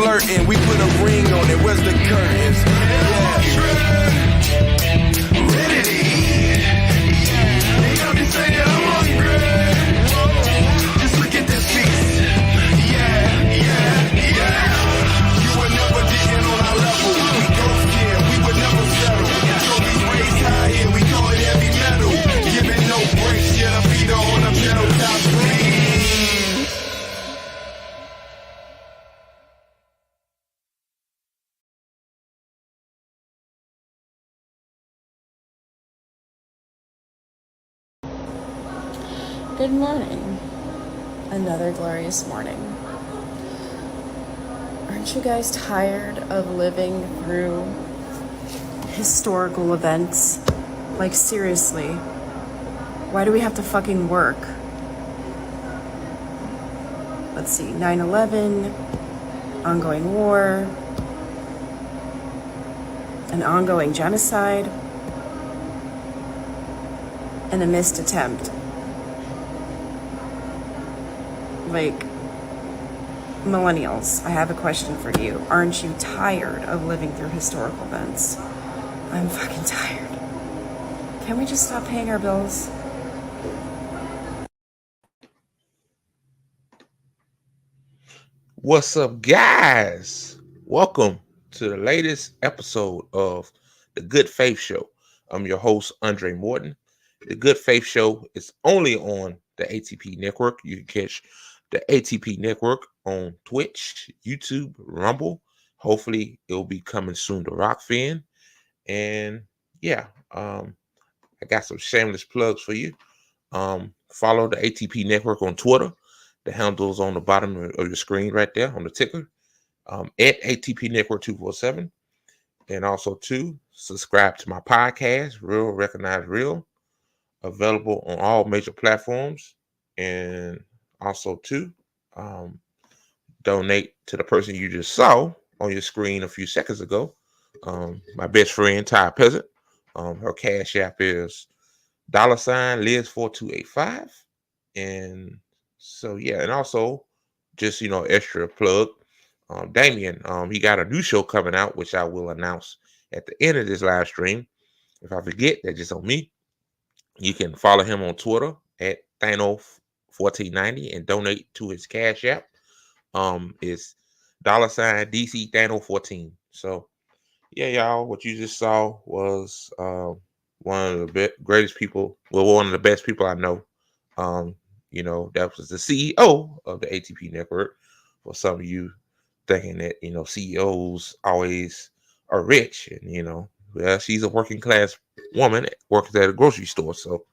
flirting. We put a ring on it. Where's the curtains? Ready to eat. They got me saying I'm hungry. Just look at this feast. You were never getting on our level. We go scared. We would never settle. Trophies raised high here. We call it heavy metal. Giving no breaks. Yeah, the feet are on the pedal. Top three. Good morning. Another glorious morning. Aren't you guys tired of living through historical events? Like, seriously, why do we have to fucking work? Let's see, 9/11, ongoing war, an ongoing genocide, and a missed attempt. Like, millennials, I have a question for you. Aren't you tired of living through historical events? I'm fucking tired. Can we just stop paying our bills? What's up, guys? Welcome to the latest episode of The Good Faith Show. I'm your host, Andre Morton. The Good Faith Show is only on the ATP Network. You can catch the ATP Network on Twitch, YouTube, Rumble. Hopefully, it'll be coming soon to Rockfin. And yeah, I got some shameless plugs for you. Follow the ATP Network on Twitter. The handle's on the bottom of your screen right there on the ticker. At ATP Network 247. And also, subscribe to my podcast, Real Recognize Real. Available on all major platforms. And also, donate to the person you just saw on your screen a few seconds ago. My best friend, Ty Peasant. Her cash app is $Liz4285. And so, yeah, and also, just, extra plug. Damien, he got a new show coming out, which I will announce at the end of this live stream. If I forget, that's just on me. You can follow him on Twitter at Thano1490 and donate to his cash app. It's $DC Thano14. So, yeah, y'all, what you just saw was one of the greatest people, one of the best people I know. That was the CEO of the ATP Network. For some of you thinking that, CEOs always are rich, and, well, she's a working class woman, works at a grocery store. So,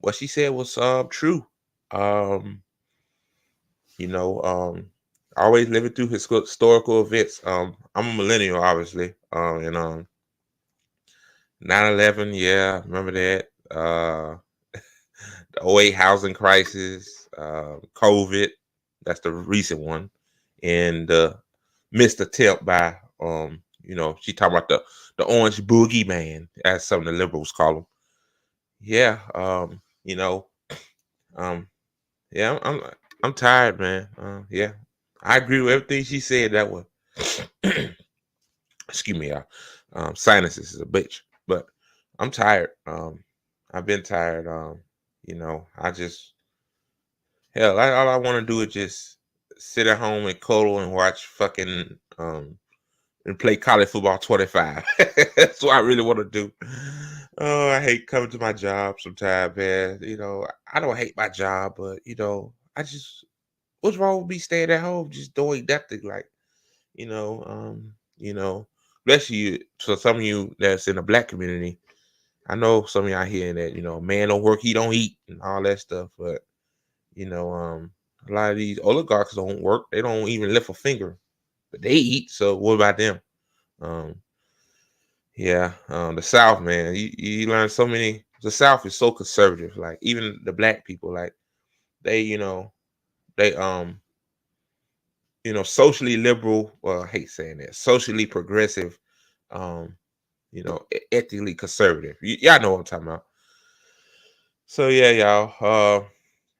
what she said was true. Always living through historical events. I'm a millennial, obviously. And 9/11, yeah, remember that. The 08 housing crisis, COVID, that's the recent one, and missed attempt by she talking about the orange boogeyman, as some of the liberals call him. Yeah, yeah, I'm tired, man. Yeah, I agree with everything she said. That was, excuse me, y'all. Sinuses is a bitch, but I'm tired. I've been tired. I just, hell, all I want to do is just sit at home and cuddle and watch fucking and play college football 25. That's what I really want to do. Oh, I hate coming to my job sometimes, man. I don't hate my job, but I just, what's wrong with me staying at home just doing nothing? Like, bless you. So some of you that's in the black community, I know some of y'all hearing that, man don't work, he don't eat, and all that stuff. But a lot of these oligarchs don't work. They don't even lift a finger, but they eat. So what about them? The South, man, you learn so many. The South is so conservative. Like, even the black people, like, they socially liberal. Well, I hate saying that. Socially progressive. Ethically conservative. Y'all know what I'm talking about. So yeah, y'all.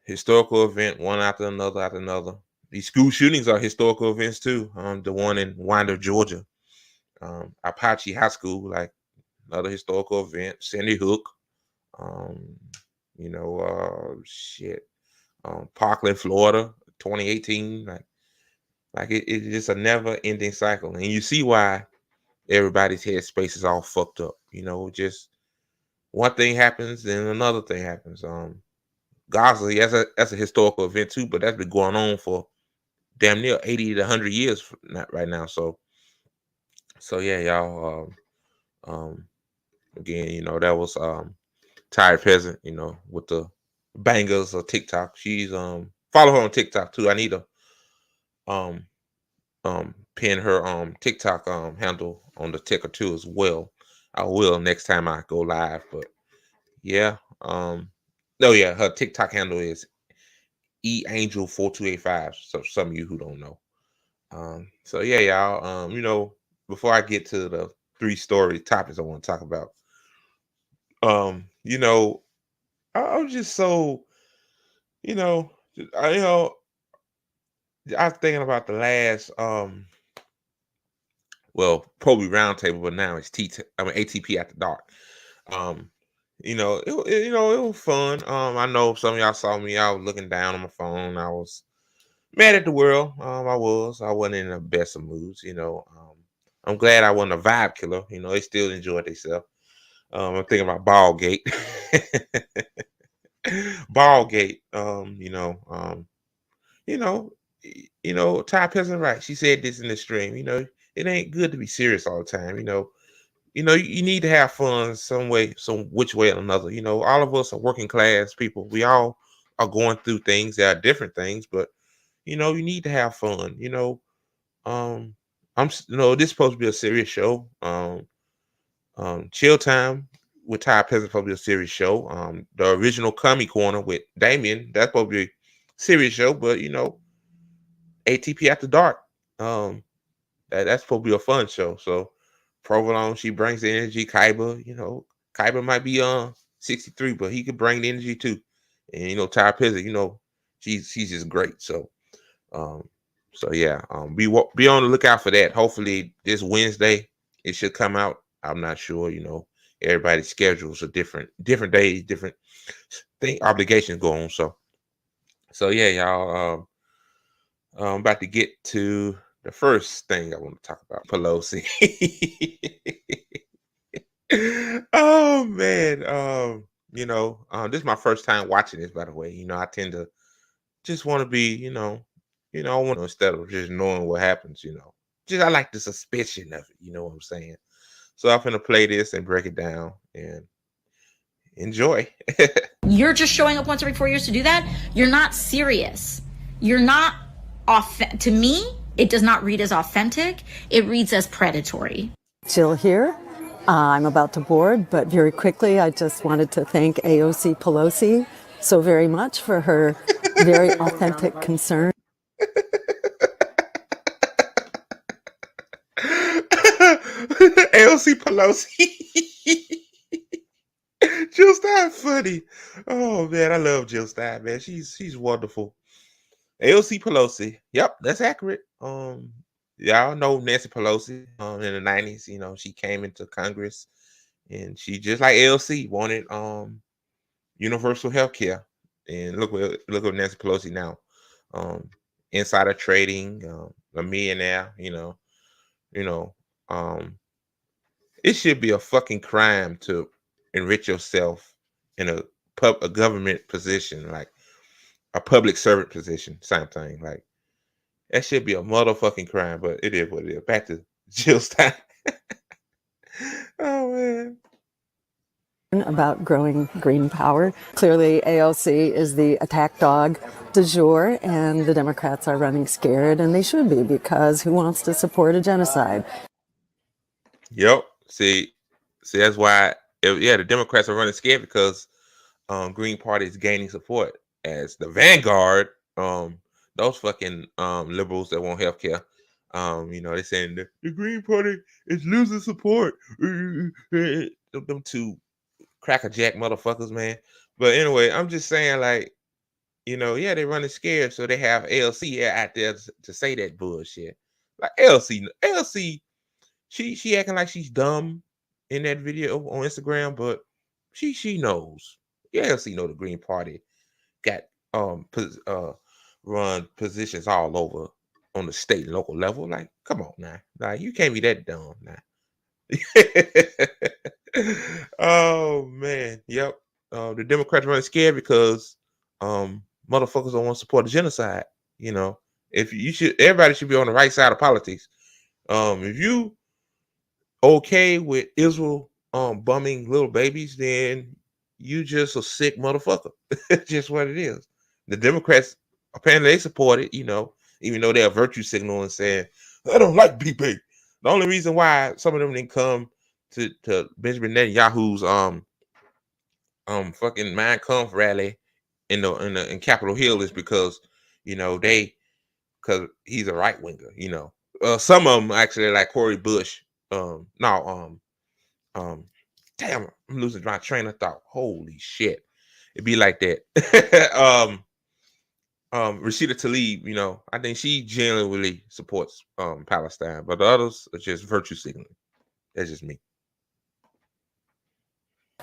Historical event, one after another. these school shootings are historical events too. The one in Winder, Georgia, Apache High School, like another historical event. Sandy Hook, um, shit. Parkland, Florida, 2018. It's just a never-ending cycle, and you see why everybody's headspace is all fucked up. Just one thing happens, then another thing happens. Gaza, that's a historical event too, but that's been going on for damn near 80 to 100 years right now. So yeah, y'all. Again, that was Tired Peasant. With the bangers of TikTok. She's follow her on TikTok too. I need to pin her TikTok handle on the ticker too as well. I will next time I go live. But yeah, yeah, her TikTok handle is eangel4285. So some of you who don't know. So yeah, y'all. Before I get to the 3 story topics I want to talk about, I was just so, I was thinking about the last, probably roundtable, but now it's ATP After Dark. It was fun. I know some of y'all saw me. I was looking down on my phone. I was mad at the world. I wasn't in the best of moods. I'm glad I wasn't a vibe killer. They still enjoyed themselves. I'm thinking about Ballgate. Ballgate. Ty Peasant right. She said this in the stream. It ain't good to be serious all the time. You need to have fun some which way or another. All of us are working class people. We all are going through things. There are different things, but you need to have fun. This is supposed to be a serious show. Chill Time with Ty Peasant supposed to be a serious show. The original Cummy Corner with Damien, that's supposed to be a serious show, but ATP After Dark, that's supposed to be a fun show. So Provolone, she brings the energy. Kyber might be 63, but he could bring the energy too. And Ty Peasant, she's just great. So yeah, be on the lookout for that. Hopefully this Wednesday it should come out. I'm not sure. Everybody's schedules are different days, different obligations go on. So yeah, y'all. I'm about to get to the first thing I want to talk about. Pelosi. Oh man. This is my first time watching this, by the way. I tend to just want to be, I want to, instead of just knowing what happens, I like the suspicion of it. You know what I'm saying? So I'm gonna play this and break it down and enjoy. You're just showing up once every 4 years to do that. You're not serious. You're not to me, it does not read as authentic. It reads as predatory. Jill here. I'm about to board, but very quickly, I just wanted to thank AOC Pelosi so very much for her very authentic concern. AOC Pelosi. Jill Stein funny. Oh man, I love Jill Stein, man. She's wonderful. AOC Pelosi. Yep, that's accurate. Y'all know Nancy Pelosi in the 90s. She came into Congress and she, just like AOC, wanted universal health care. And look at Nancy Pelosi now. Insider trading, a millionaire, it should be a fucking crime to enrich yourself in a government position, like a public servant position, same thing. Like that should be a motherfucking crime, but it is what it is. Back to Jill Stein. Oh man. About growing green power. Clearly, AOC is the attack dog du jour, and the Democrats are running scared, and they should be, because who wants to support a genocide? Yep. See, that's why. The Democrats are running scared because Green Party is gaining support as the vanguard. Those fucking liberals that want health care. They're saying the Green Party is losing support. Them two crackerjack motherfuckers, man. But anyway, I'm just saying, like, Yeah, they running scared, so they have AOC out there to say that bullshit. Like AOC, she acting like she's dumb in that video on Instagram, but she knows. Yeah, AOC know the Green Party got run positions all over on the state and local level. Like, come on now, like you can't be that dumb now. Oh man, yep. The Democrats running scared because motherfuckers don't want to support the genocide. If you should, everybody should be on the right side of politics. If you okay with Israel bumming little babies, then you just a sick motherfucker. It's just what it is. The Democrats apparently they support it, even though they're virtue signaling and saying, I don't like BP. The only reason why some of them didn't come to Benjamin Netanyahu's fucking Mein Kampf rally in Capitol Hill is because because he's a right winger. Some of them actually like Corey Bush. No, damn, I'm losing my train of thought. Holy shit, it'd be like that. Rashida Tlaib, I think she genuinely supports Palestine, but the others are just virtue signaling. That's just me.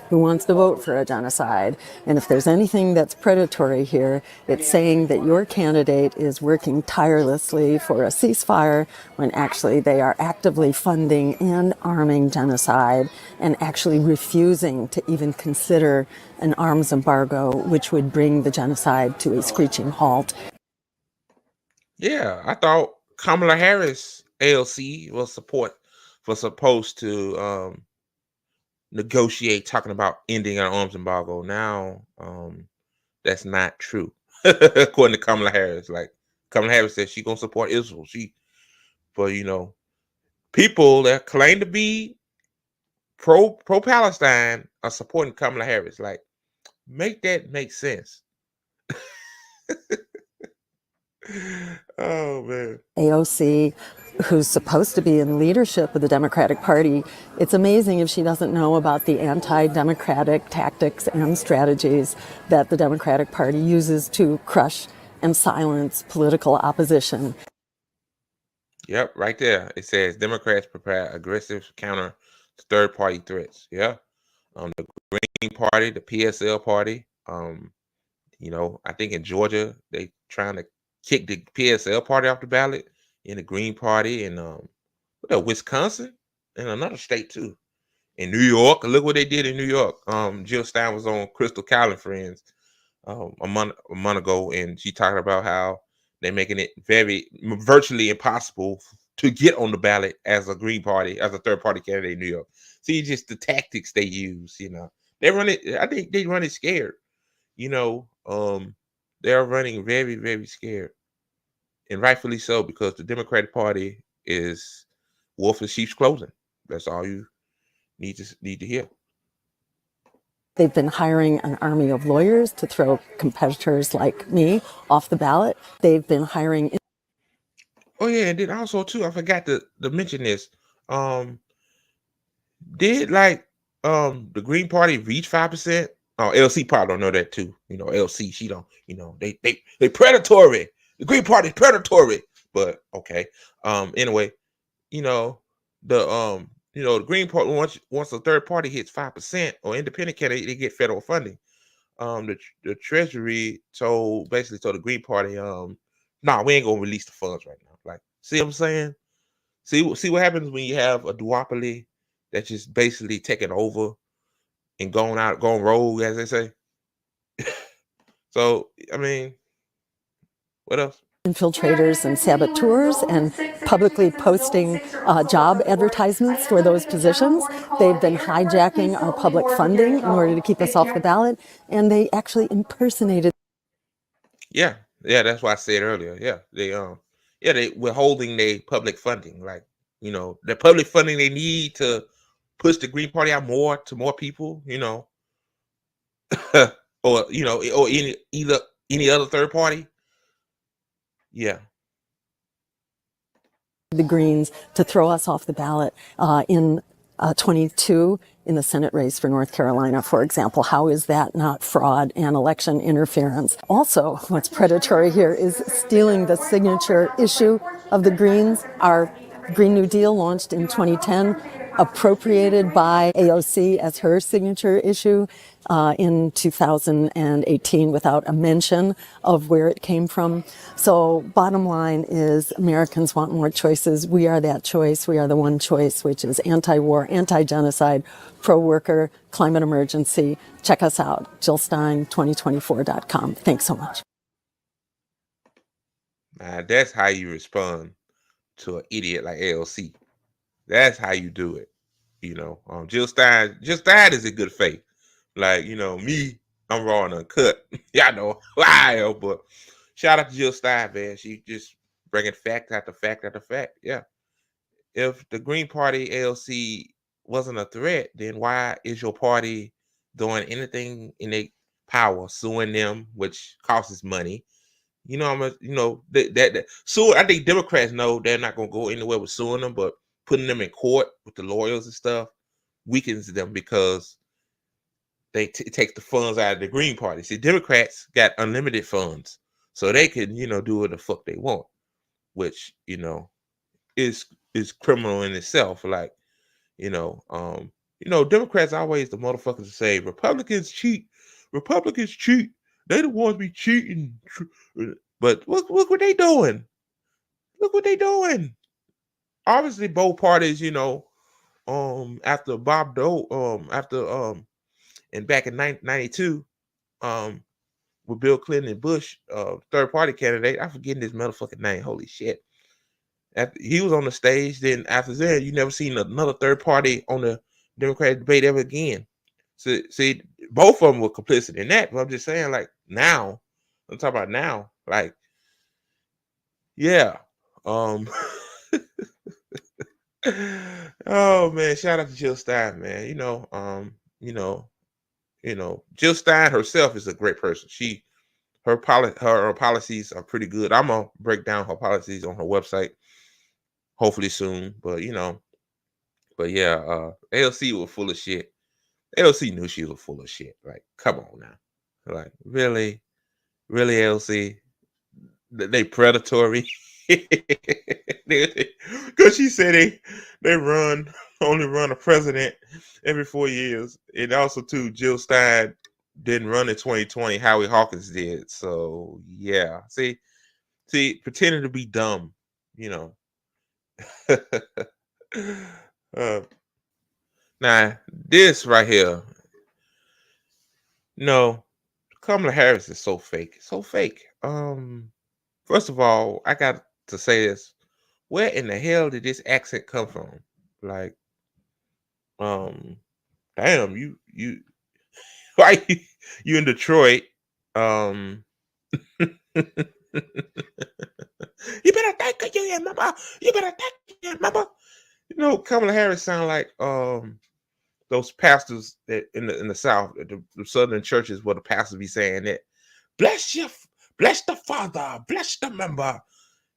Who wants to vote for a genocide. And if there's anything that's predatory here, it's saying that your candidate is working tirelessly for a ceasefire when actually they are actively funding and arming genocide and actually refusing to even consider an arms embargo, which would bring the genocide to a screeching halt. Yeah, I thought Kamala Harris AOC was supposed to negotiate talking about ending an arms embargo. Now, that's not true. According to Kamala Harris. Like Kamala Harris said she's gonna support Israel. But people that claim to be pro Palestine are supporting Kamala Harris. Like, make that make sense. Oh man. AOC, who's supposed to be in leadership of the Democratic Party, it's amazing if she doesn't know about the anti-democratic tactics and strategies that the Democratic Party uses to crush and silence political opposition. Yep, right there. It says Democrats prepare aggressive counter to third-party threats. Yeah. The Green Party, the PSL party. I think in Georgia they trying to kick the PSL party off the ballot, in the Green Party, and Wisconsin, and another state too. In New York, look what they did in New York. Jill Stein was on Crystal Kyle and Friends a month ago, and she talked about how they're making it virtually impossible to get on the ballot as a Green Party, as a third party candidate in New York. See, just the tactics they use. They run it. I think they run it scared. They're running very, very scared, and rightfully so, because the Democratic Party is wolf in sheep's clothing. That's all you need to hear. They've been hiring an army of lawyers to throw competitors like me off the ballot. They've been hiring. Oh yeah, and then also too, I forgot to mention this. Did the Green Party reach 5%? Oh, LC probably don't know that too. LC, she don't. They predatory. The Green Party is predatory. But okay. Anyway, the Green Party, once the third party hits 5% or independent candidate, they get federal funding. The Treasury basically told the Green Party, nah, we ain't gonna release the funds right now. Like, see what I'm saying? See what happens when you have a duopoly that's just basically taking over and going rogue, as they say. So, I mean, what else? Infiltrators and saboteurs and publicly posting job advertisements for those positions. They've been hijacking our public funding in order to keep us off the ballot, and they actually impersonated. Yeah, that's why I said earlier. Yeah, they withholding their public funding, like the public funding they need to push the Green Party out more to more people, or any other third party. Yeah. The Greens to throw us off the ballot in 22 in the Senate race for North Carolina, for example. How is that not fraud and election interference? Also, what's predatory here is stealing the signature issue of the Greens. Our Green New Deal launched in 2010, appropriated by AOC as her signature issue in 2018 without a mention of where it came from. So bottom line is Americans want more choices. We are that choice. We are the one choice, which is anti-war, anti-genocide, pro-worker, climate emergency. Check us out, JillStein2024.com. Thanks so much. That's how you respond to an idiot like AOC. That's how you do it. Jill Stein is in good faith. Like, me, I'm raw and uncut. Y'all know who I am, but shout out to Jill Stein, man. She just bringing fact after fact after fact. Yeah. If the Green Party AOC wasn't a threat, then why is your party doing anything in their power, suing them, which costs money? So I think Democrats know they're not going to go anywhere with suing them, but putting them in court with the lawyers and stuff weakens them because they take the funds out of the Green Party. See, Democrats got unlimited funds, so they can, do what the fuck they want, which, is criminal in itself. Like, Democrats always the motherfuckers say Republicans cheat. They the ones be cheating. But look what they doing. Look what they doing. Obviously, both parties, after Bob Dole, and back in 1992, with Bill Clinton and Bush, third party candidate. I'm forgetting his motherfucking name. Holy shit. After he was on the stage, then after that, you never seen another third party on the Democratic debate ever again. So, see, both of them were complicit in that. But I'm just saying, like, now, I'm talking about now, like, yeah. Oh man, shout out to Jill Stein, man. Jill Stein herself is a great person. Her policies are pretty good. I'm gonna break down her policies on her website hopefully soon. But yeah, AOC was full of shit. AOC knew she was full of shit. Like, come on now. Like, really, AOC? They predatory. Because she said they only run a president every 4 years. And also, too, Jill Stein didn't run in 2020. Howie Hawkins did. So, yeah. See, pretending to be dumb, Now, this right here, Kamala Harris is so fake. So fake. First of all, I got to say this. Where in the hell did this accent come from? Like, damn, you why you in Detroit? You better thank you, remember. You better thank you, remember. Kamala Harris sound like those pastors that in the South, the Southern churches, where the pastors be saying that, bless the Father, bless the member.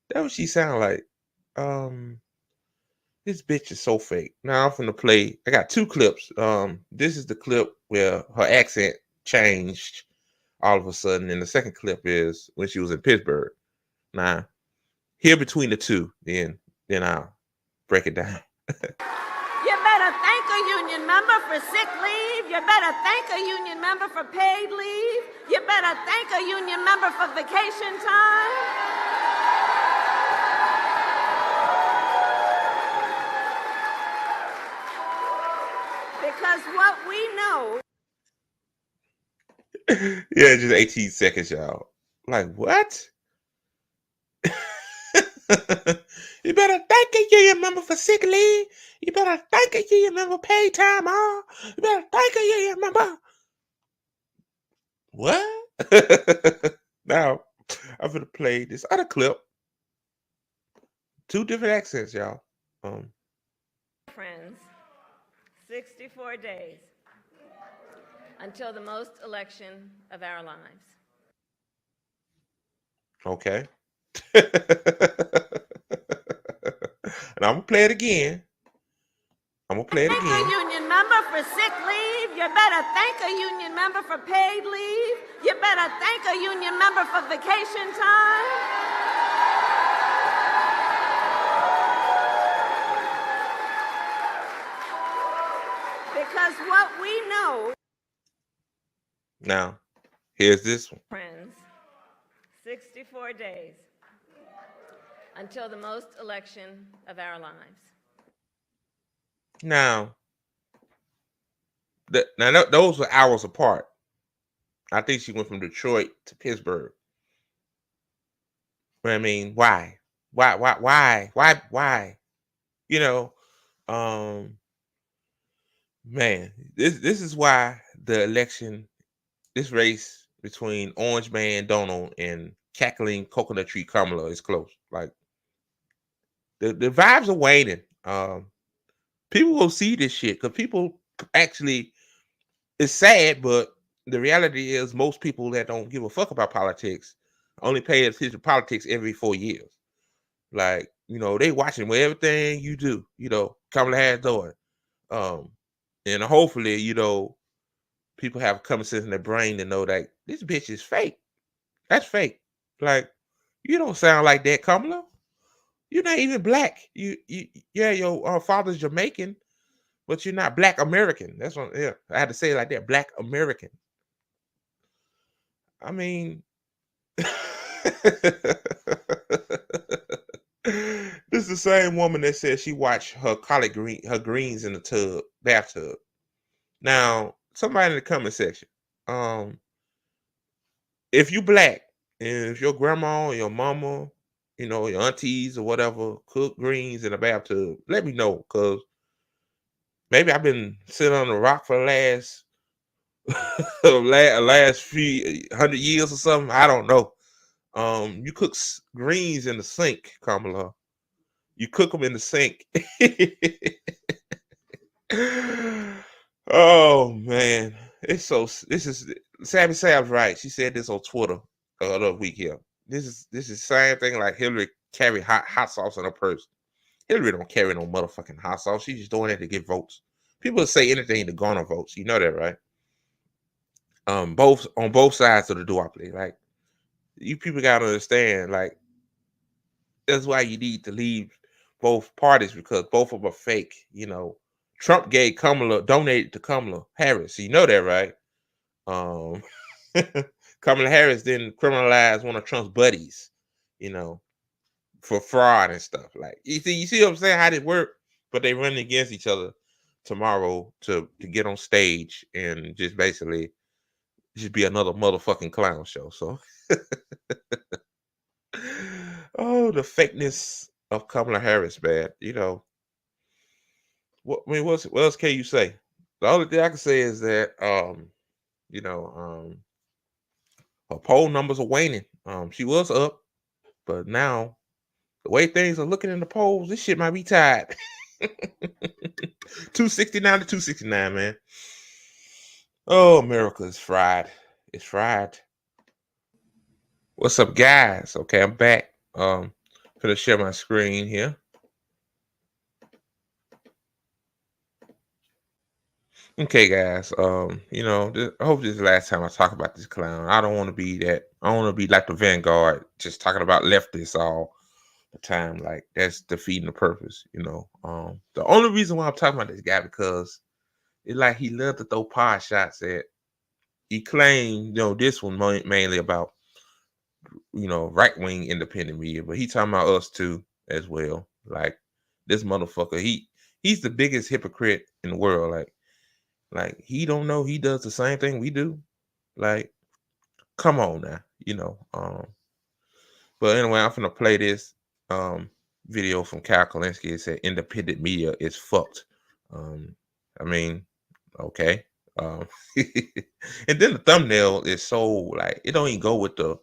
That's what she sound like. This bitch is so fake. Now I'm finna play. I got two clips. This is the clip where her accent changed all of a sudden, and the second clip is when she was in Pittsburgh. Now, here between the two, then I'll break it down. You better thank a union member for sick leave. You better thank a union member for paid leave. You better thank a union member for vacation time. Because what we know. Yeah, just 18 seconds, y'all. Like, what? You better thank a union member for sick leave. You better thank a union member for paid time off. You better thank a union member. What? Now, I'm gonna play this other clip. Two different accents, y'all. Friends, 64 days until the most election of our lives. Okay. And I'm gonna play it again. I'm gonna play it Thank a again. union member for sick leave. You better thank a union member for paid leave. You better thank a union member for vacation time. Because what we know, Now, here's this one. friends, 64 days until the most election of our lives. Now, those were hours apart. I think she went from Detroit to Pittsburgh. But I mean, why? Why? You know, man, this is why the election, this race between Orange Man Donald and cackling coconut tree Kamala is close. Like the vibes are waning. People will see this shit because people actually, it's sad, but the reality is most people that don't give a fuck about politics only pay attention to politics every 4 years. Like, they watching everything you do, Kamala Harris doing. And hopefully, people have common sense in their brain to know that this bitch is fake. That's fake. Like, you don't sound like that, Kamala. You're not even black. Your father's Jamaican, but you're not Black American. That's what, I had to say it like that, Black American. I mean, this is the same woman that said she watched her greens in the bathtub. Now, somebody in the comment section, if you black and if your grandma or your mama, your aunties or whatever cook greens in a bathtub, let me know, because maybe I've been sitting on the rock for the last few 100 years or something. I don't know. You cook greens in the sink, Kamala. You cook them in the sink. Oh man, this is Sammy Sam's right. She said this on Twitter the other week here. This is the same thing like Hillary carry hot sauce in her purse. Hillary don't carry no motherfucking hot sauce. She's just doing it to get votes. People say anything to garner votes. You know that, right? On both sides of the duopoly. Like, you people gotta understand, like, that's why you need to leave both parties, because both of them are fake. Trump gave donated to Kamala Harris. You know that, right? Kamala Harris didn't criminalize one of Trump's buddies, for fraud and stuff. Like, you see what I'm saying? How this work? But they run against each other tomorrow to get on stage and just basically just be another motherfucking clown show. So, oh, the fakeness of Kamala Harris, man. What else can you say? The only thing I can say is that her poll numbers are waning. She was up, but now the way things are looking in the polls, this shit might be tied. 269 to 269, man. Oh, America is fried. It's fried. What's up, guys? Okay, I'm back. Gonna share my screen here. Okay, guys. I hope this is the last time I talk about this clown. I don't want to be that. I don't want to be like the Vanguard, just talking about leftists all the time. Like, that's defeating the purpose. The only reason why I'm talking about this guy, because it's like he loved to throw pot shots at. He claimed, this one mainly about, right-wing independent media, but he talking about us too as well. Like, this motherfucker, he's the biggest hypocrite in the world. Like, he don't know he does the same thing we do. Like, come on now, But anyway, I'm gonna play this video from KULINSKI. It said independent media is fucked. I mean, okay. And then the thumbnail is so, like, it don't even go with the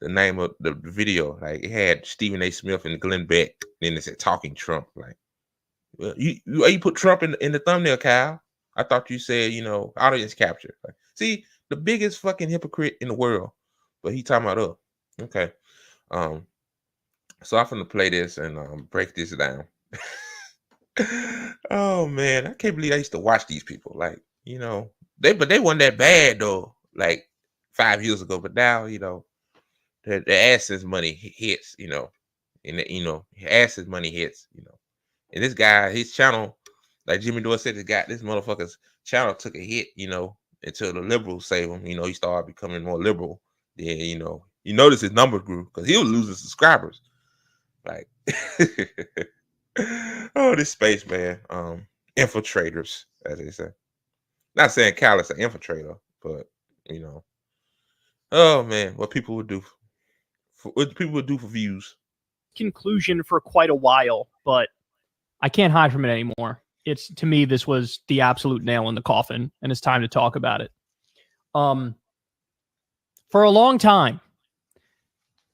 name of the video. Like, it had Stephen A. Smith and Glenn Beck, then it said talking Trump. Like, well, you put Trump in the thumbnail, Kyle. I thought you said, audience capture. Like, see, the biggest fucking hypocrite in the world, but he talking about us. Okay. So I'm gonna play this and break this down. Oh man, I can't believe I used to watch these people. Like, you know, they weren't that bad though, like 5 years ago. But now, you know, the AdSense money hits, you know, and AdSense money hits, you know. And this guy, his channel, like Jimmy Dore said, this motherfucker's channel took a hit, you know, until the liberals save him. You know, he started becoming more liberal. Then, you notice his numbers grew because he was losing subscribers. Like, oh, this space, man. Infiltrators, as they say. Not saying Cal is an infiltrator, but you know, oh man, what people would do, what people would do for views. Conclusion for quite a while, but I can't hide from it anymore. It's, to me, this was the absolute nail in the coffin, and it's time to talk about it. For a long time,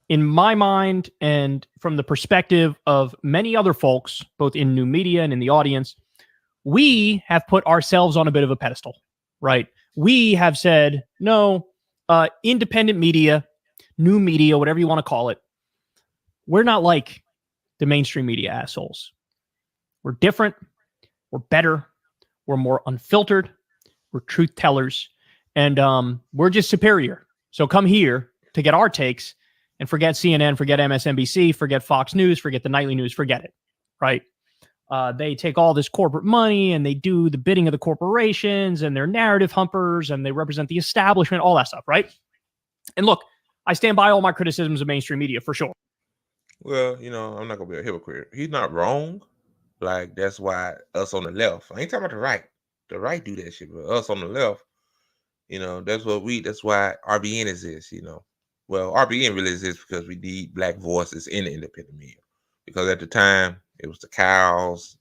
in my mind, and from the perspective of many other folks, both in new media and in the audience, we have put ourselves on a bit of a pedestal, right? We have said, no, independent media, new media, whatever you want to call it, we're not like the mainstream media assholes. We're different. We're better. We're more unfiltered. We're truth tellers. And we're just superior. So come here to get our takes and forget CNN, forget MSNBC, forget Fox News, forget the nightly news, forget it, right? They take all this corporate money and they do the bidding of the corporations and they're narrative humpers and they represent the establishment, all that stuff, right? And look, I stand by all my criticisms of mainstream media for sure. Well, you know, I'm not gonna be a hypocrite. He's not wrong. Like, that's why us on the left, I ain't talking about the right. The right do that shit, but us on the left, you know, that's why RBN exists, you know. Well, RBN really exists because we need black voices in the independent media. Because at the time, it was the Cows,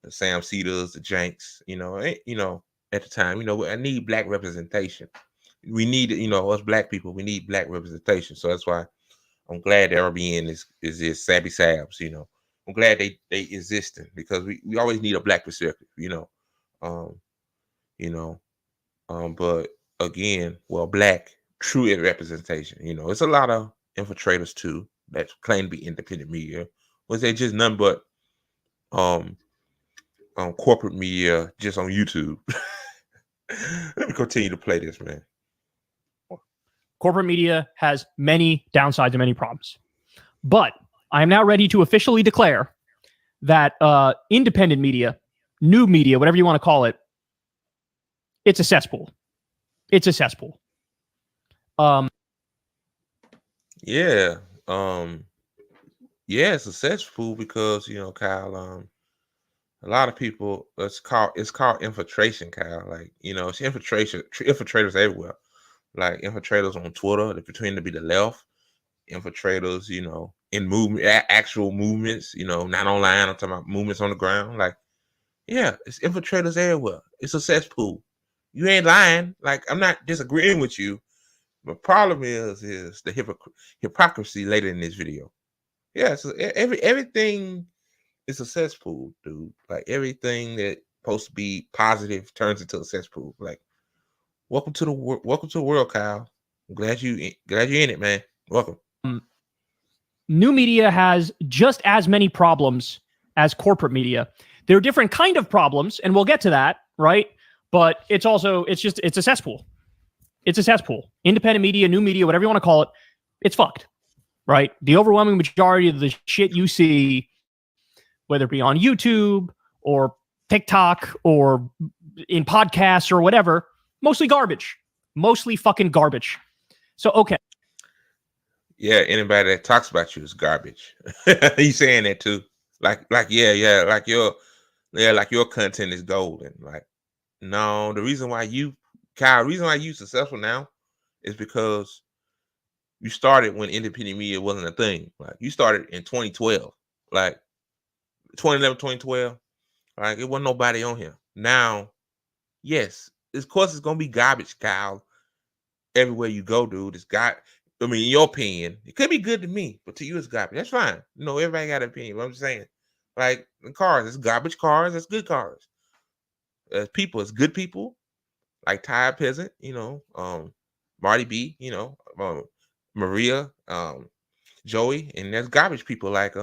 the Sam Cedars, the Janks, you know, at the time, you know, I need black representation. We need, you know, us black people, we need black representation. So that's why I'm glad that RBN is Sabby Sabs, you know. I'm glad they existing because we always need a black perspective, you know. But again, well, black true representation, you know. It's a lot of infiltrators too that claim to be independent media. Was they just none but corporate media just on YouTube? Let me continue to play this, man. Corporate media has many downsides and many problems. But I am now ready to officially declare that independent media, new media, whatever you want to call it, it's a cesspool. It's a cesspool. Yeah. Yeah, it's a cesspool because, you know, Kyle, a lot of people, it's called infiltration, Kyle. Like, you know, it's infiltrators everywhere. Like infiltrators on Twitter, they pretend to be the left. Infiltrators, you know, in movement, actual movements, you know, not online. I'm talking about movements on the ground. Like, yeah, it's infiltrators everywhere. It's a cesspool. You ain't lying. Like, I'm not disagreeing with you. The problem is the hypocrisy later in this video. Yeah, so everything is a cesspool, dude. Like, everything that's supposed to be positive turns into a cesspool. Like, welcome to the world, Kyle. I'm glad you're in it, man. Welcome. New media has just as many problems as corporate media. They're different kind of problems, and we'll get to that, right? But it's a cesspool. It's a cesspool. Independent media, new media, whatever you want to call it, it's fucked, right? The overwhelming majority of the shit you see, whether it be on YouTube or TikTok or in podcasts or whatever, mostly garbage. Mostly fucking garbage. So, okay. Yeah, anybody that talks about you is garbage. He's saying that too. Like your content is golden. Like, no, the reason why you successful now is because you started when independent media wasn't a thing. Like, you started in 2012. Like 2011, 2012. Like, it wasn't nobody on here. Now, yes, of course it's gonna be garbage, Kyle. Everywhere you go, dude, it's got. I mean, in your opinion, it could be good to me, but to you, it's garbage. That's fine. You know, everybody got an opinion. But I'm just saying, like, in cars, it's garbage cars. It's good cars. As people, it's good people, like Ty Peasant, you know, Marty B, you know, Maria, Joey, and there's garbage people like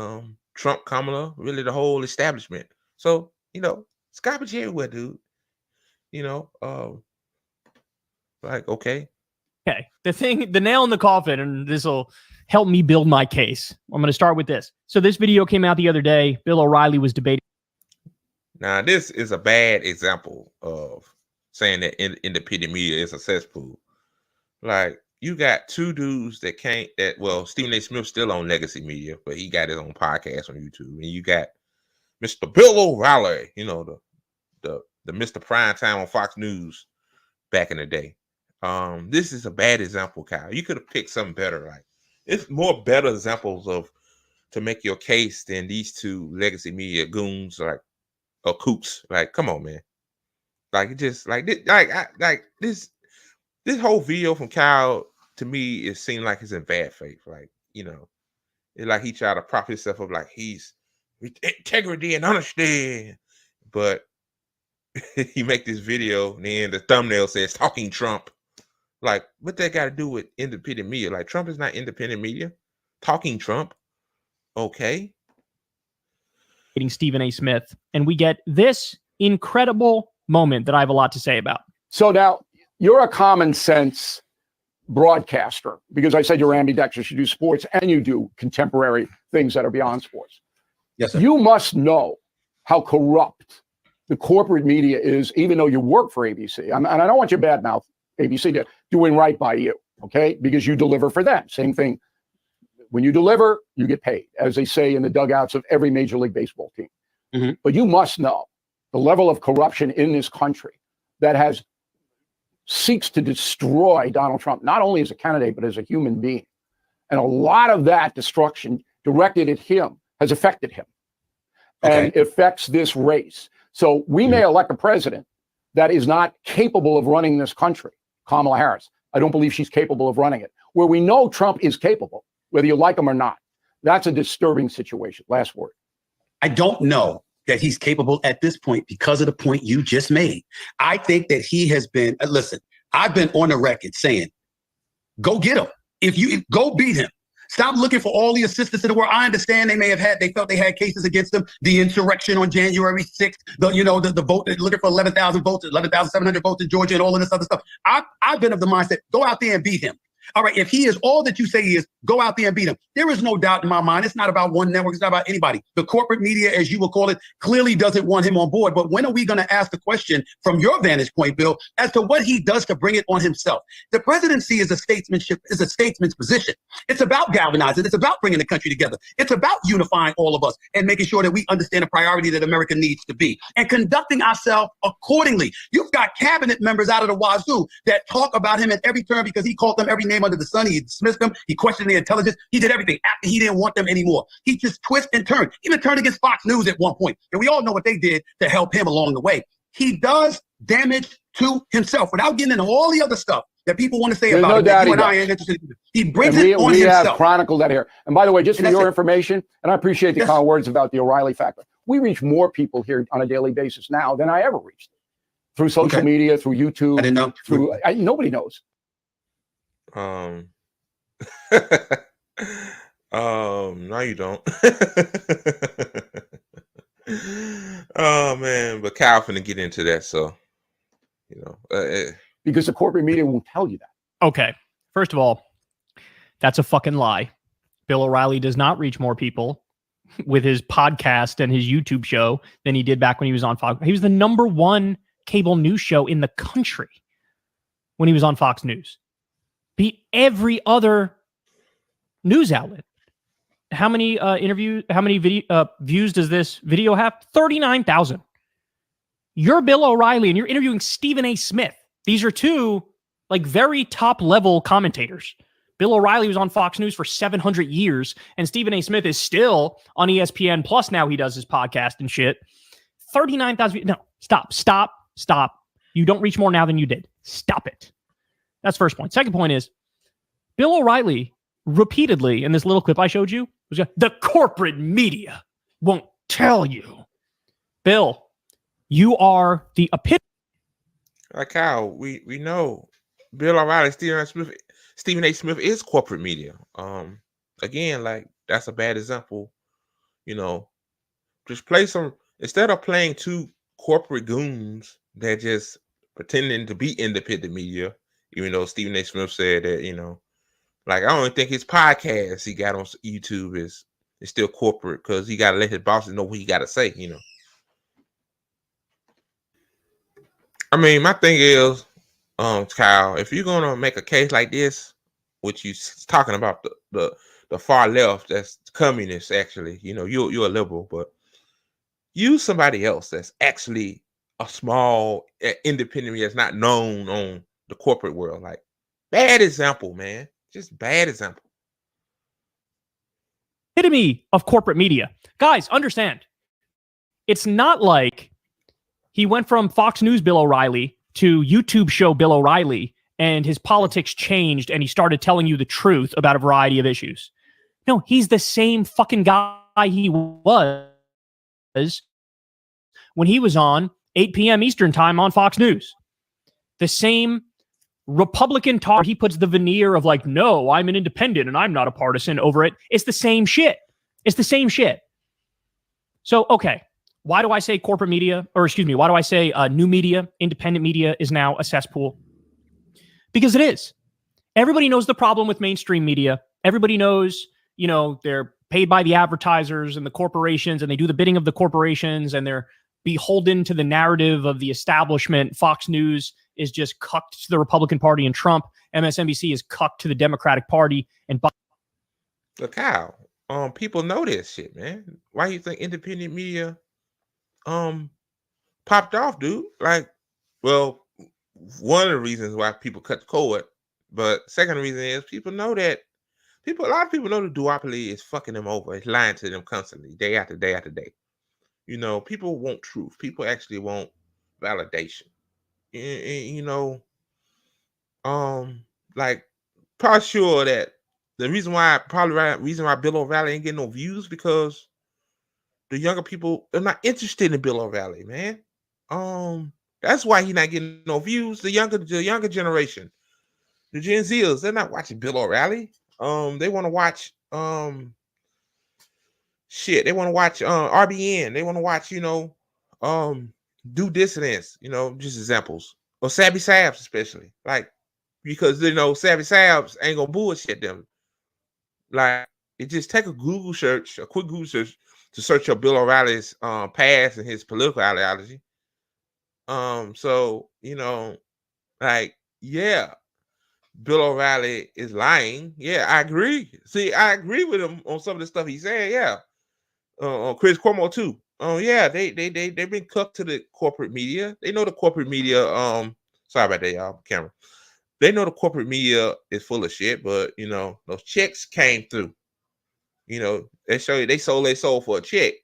Trump, Kamala, really the whole establishment. So, you know, it's garbage everywhere, dude. You know, like, okay. Okay. The nail in the coffin, and this will help me build my case. I'm going to start with this. So this video came out the other day. Bill O'Reilly was debating. Now, this is a bad example of saying that independent media is a cesspool. Like, you got two dudes that well, Stephen A. Smith's still on legacy media, but he got his own podcast on YouTube. And you got Mr. Bill O'Reilly, you know, the Mr. Primetime on Fox News back in the day. This is a bad example, Kyle. You could have picked something better. Like, it's more better examples to make your case than these two legacy media goons, like, or kooks. Like, come on, man. Like, it just like this whole video from Kyle, to me, it seemed like it's in bad faith. Like, you know, it's like he tried to prop himself up like he's integrity and honesty, but he make this video and then the thumbnail says talking Trump. Like, what that got to do with independent media? Like, Trump is not independent media. Talking Trump, okay. Stephen A. Smith, and we get this incredible moment that I have a lot to say about. So now you're a common sense broadcaster, because I said you're ambidextrous. You do sports and you do contemporary things that are beyond sports. Yes, sir. You must know how corrupt the corporate media is, even though you work for ABC. And I don't want you to badmouth ABC. They're doing right by you, okay? Because you deliver for them. Same thing. When you deliver, you get paid, as they say in the dugouts of every Major League Baseball team. Mm-hmm. But you must know the level of corruption in this country that seeks to destroy Donald Trump, not only as a candidate, but as a human being. And a lot of that destruction directed at him has affected him and affects this race. So we may elect a president that is not capable of running this country, Kamala Harris. I don't believe she's capable of running it. Where we know Trump is capable, whether you like him or not. That's a disturbing situation. Last word. I don't know that he's capable at this point because of the point you just made. I think that he has been, listen, I've been on the record saying, go get him. If you go beat him, stop looking for all the assistance in the world. I understand they felt they had cases against them. The insurrection on January 6th, the vote, looking for 11,000 votes, 11,700 votes in Georgia and all of this other stuff. I've been of the mindset, go out there and beat him. All right, if he is all that you say he is, go out there and beat him. There is no doubt in my mind. It's not about one network. It's not about anybody. The corporate media, as you will call it, clearly doesn't want him on board. But when are we going to ask the question from your vantage point, Bill, as to what he does to bring it on himself? The presidency is a statesman's position. It's about galvanizing. It's about bringing the country together. It's about unifying all of us and making sure that we understand the priority that America needs to be and conducting ourselves accordingly. You've got cabinet members out of the wazoo that talk about him at every turn because he called them every name under the sun. He dismissed them. He questioned their intelligence. He did everything after he didn't want them anymore. He just twist and turn. Even turned against Fox News at one point. And we all know what they did to help him along the way. He does damage to himself without getting into all the other stuff that people want to say about him. Doubt you and I ain't interested in. He brings it on himself. We have chronicled that here. And by the way, just for your information, and I appreciate the kind words about the O'Reilly factor, we reach more people here on a daily basis now than I ever reached. Through social media, through YouTube. I didn't know. Nobody knows. No, you don't. Oh man, but Kyle finna get into that, so because the corporate media won't tell you that. Okay, first of all, that's a fucking lie. Bill O'Reilly does not reach more people with his podcast and his YouTube show than he did back when he was on Fox. He was the #1 cable news show in the country when he was on Fox News. Beat every other news outlet. How many views does this video have? 39,000. You're Bill O'Reilly and you're interviewing Stephen A. Smith. These are two very top level commentators. Bill O'Reilly was on Fox News for 700 years and Stephen A. Smith is still on ESPN Plus. Now he does his podcast and shit. 39,000. No, stop. You don't reach more now than you did. Stop it. That's first point. Second point is Bill O'Reilly repeatedly in this little clip I showed you was the corporate media won't tell you. Bill, you are the epitome. Like how we know Bill O'Reilly, Stephen A. Smith is corporate media. Again, that's a bad example. Just play some. instead of playing two corporate goons that just pretending to be independent media, even though Stephen A. Smith said that, like, I don't even think his podcast he got on YouTube is still corporate because he got to let his bosses know what he got to say, I mean, my thing is, Kyle, if you're gonna make a case like this, which you talking about the far left, that's communist, actually, you're a liberal, but use somebody else that's actually a small independent that's not known on the corporate world. Like, bad example, man. Just bad example. Epitome of corporate media. Guys, understand. It's not like he went from Fox News Bill O'Reilly to YouTube show Bill O'Reilly and his politics changed and he started telling you the truth about a variety of issues. No, he's the same fucking guy he was when he was on 8 p.m. Eastern time on Fox News. The same Republican talk. He puts the veneer of like, no, I'm an independent and I'm not a partisan over it. It's the same shit. It's the same shit. So, okay. Why do I say corporate media, or excuse me, why do I say new media, independent media is now a cesspool? Because it is. Everybody knows the problem with mainstream media. Everybody knows, they're paid by the advertisers and the corporations, and they do the bidding of the corporations, and they're beholden to the narrative of the establishment. Fox News is just cucked to the Republican Party and Trump. MSNBC is cucked to the Democratic Party. And look how people know this shit, man. Why you think independent media popped off, dude? Like, well, one of the reasons why people cut the cord, but second reason is people know that a lot of people know the duopoly is fucking them over. It's lying to them constantly, day after day after day. People want truth. People actually want validation. Like, probably sure that the reason why Bill O'Reilly ain't getting no views because the younger people are not interested in Bill O'Reilly, man. That's why he's not getting no views. The younger generation, the Gen Zers, they're not watching Bill O'Reilly. They want to watch shit. They want to watch RBN. They want to watch, Due Dissidence, just examples. Or Savvy Sabs, especially. Like, because Savvy Sabs ain't gonna bullshit them. Like, it just take a quick Google search to search up Bill O'Reilly's past and his political ideology. So, like, yeah, Bill O'Reilly is lying. Yeah, I agree. See, I agree with him on some of the stuff he said. Yeah. Chris Cuomo too. Yeah, they've been cooked to the corporate media. They know the corporate media. Sorry about that, y'all. Camera. They know the corporate media is full of shit, but those checks came through. They show you they sold for a check.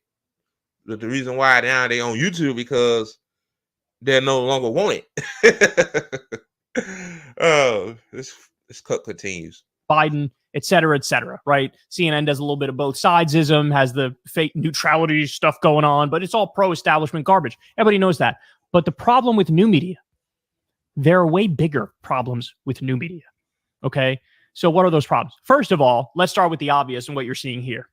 But the reason why now they on YouTube because they no longer want it. Oh, this cut continues. Biden, et cetera, right? CNN does a little bit of both sidesism, has the fake neutrality stuff going on, but it's all pro-establishment garbage. Everybody knows that. But the problem with new media, there are way bigger problems with new media, okay? So what are those problems? First of all, let's start with the obvious and what you're seeing here.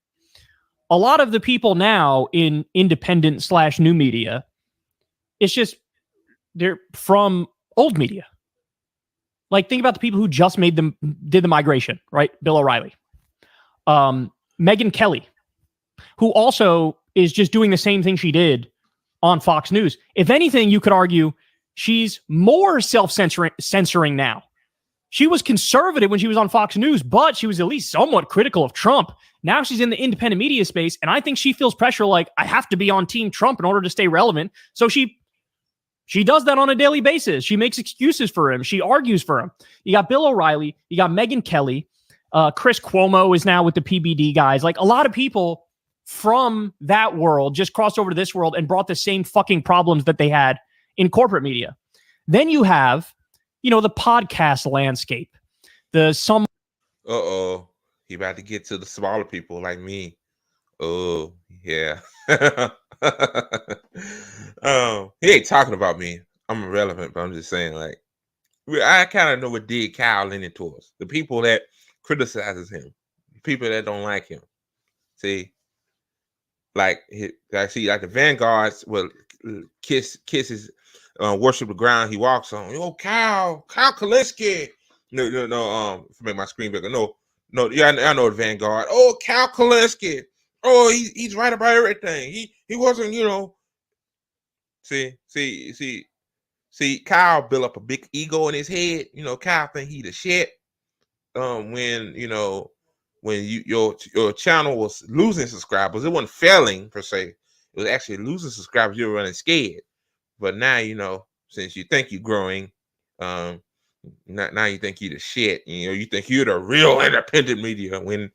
A lot of the people now in independent / new media, it's just, they're from old media. Like, think about the people who just did the migration, right? Bill O'Reilly. Megyn Kelly, who also is just doing the same thing she did on Fox News. If anything, you could argue she's more self-censoring now. She was conservative when she was on Fox News, but she was at least somewhat critical of Trump. Now she's in the independent media space, and I think she feels pressure like, I have to be on Team Trump in order to stay relevant. So she does that on a daily basis. She makes excuses for him. She argues for him. You got Bill O'Reilly. You got Megyn Kelly. Chris Cuomo is now with the PBD guys. Like, a lot of people from that world just crossed over to this world and brought the same fucking problems that they had in corporate media. Then you have, the podcast landscape. Uh-oh. He about to get to the smaller people like me. Oh, yeah. He ain't talking about me. I'm irrelevant, but I'm just saying, like, I kind of know what dig Kyle leaning towards. The people that criticizes him, the people that don't like him. See, like I see like the vanguards will kiss his worship the ground he walks on. Oh, Kyle Kulinski. No. For make my screen bigger. No. Yeah, I know the vanguard. Oh, Kyle Kulinski. Oh, he's right about everything. He wasn't, See, Kyle built up a big ego in his head. Kyle think he the shit. When your channel was losing subscribers, it wasn't failing per se. It was actually losing subscribers. You were running scared. But now, since you think you're growing, now you think you're the shit. You think you're the real independent media. When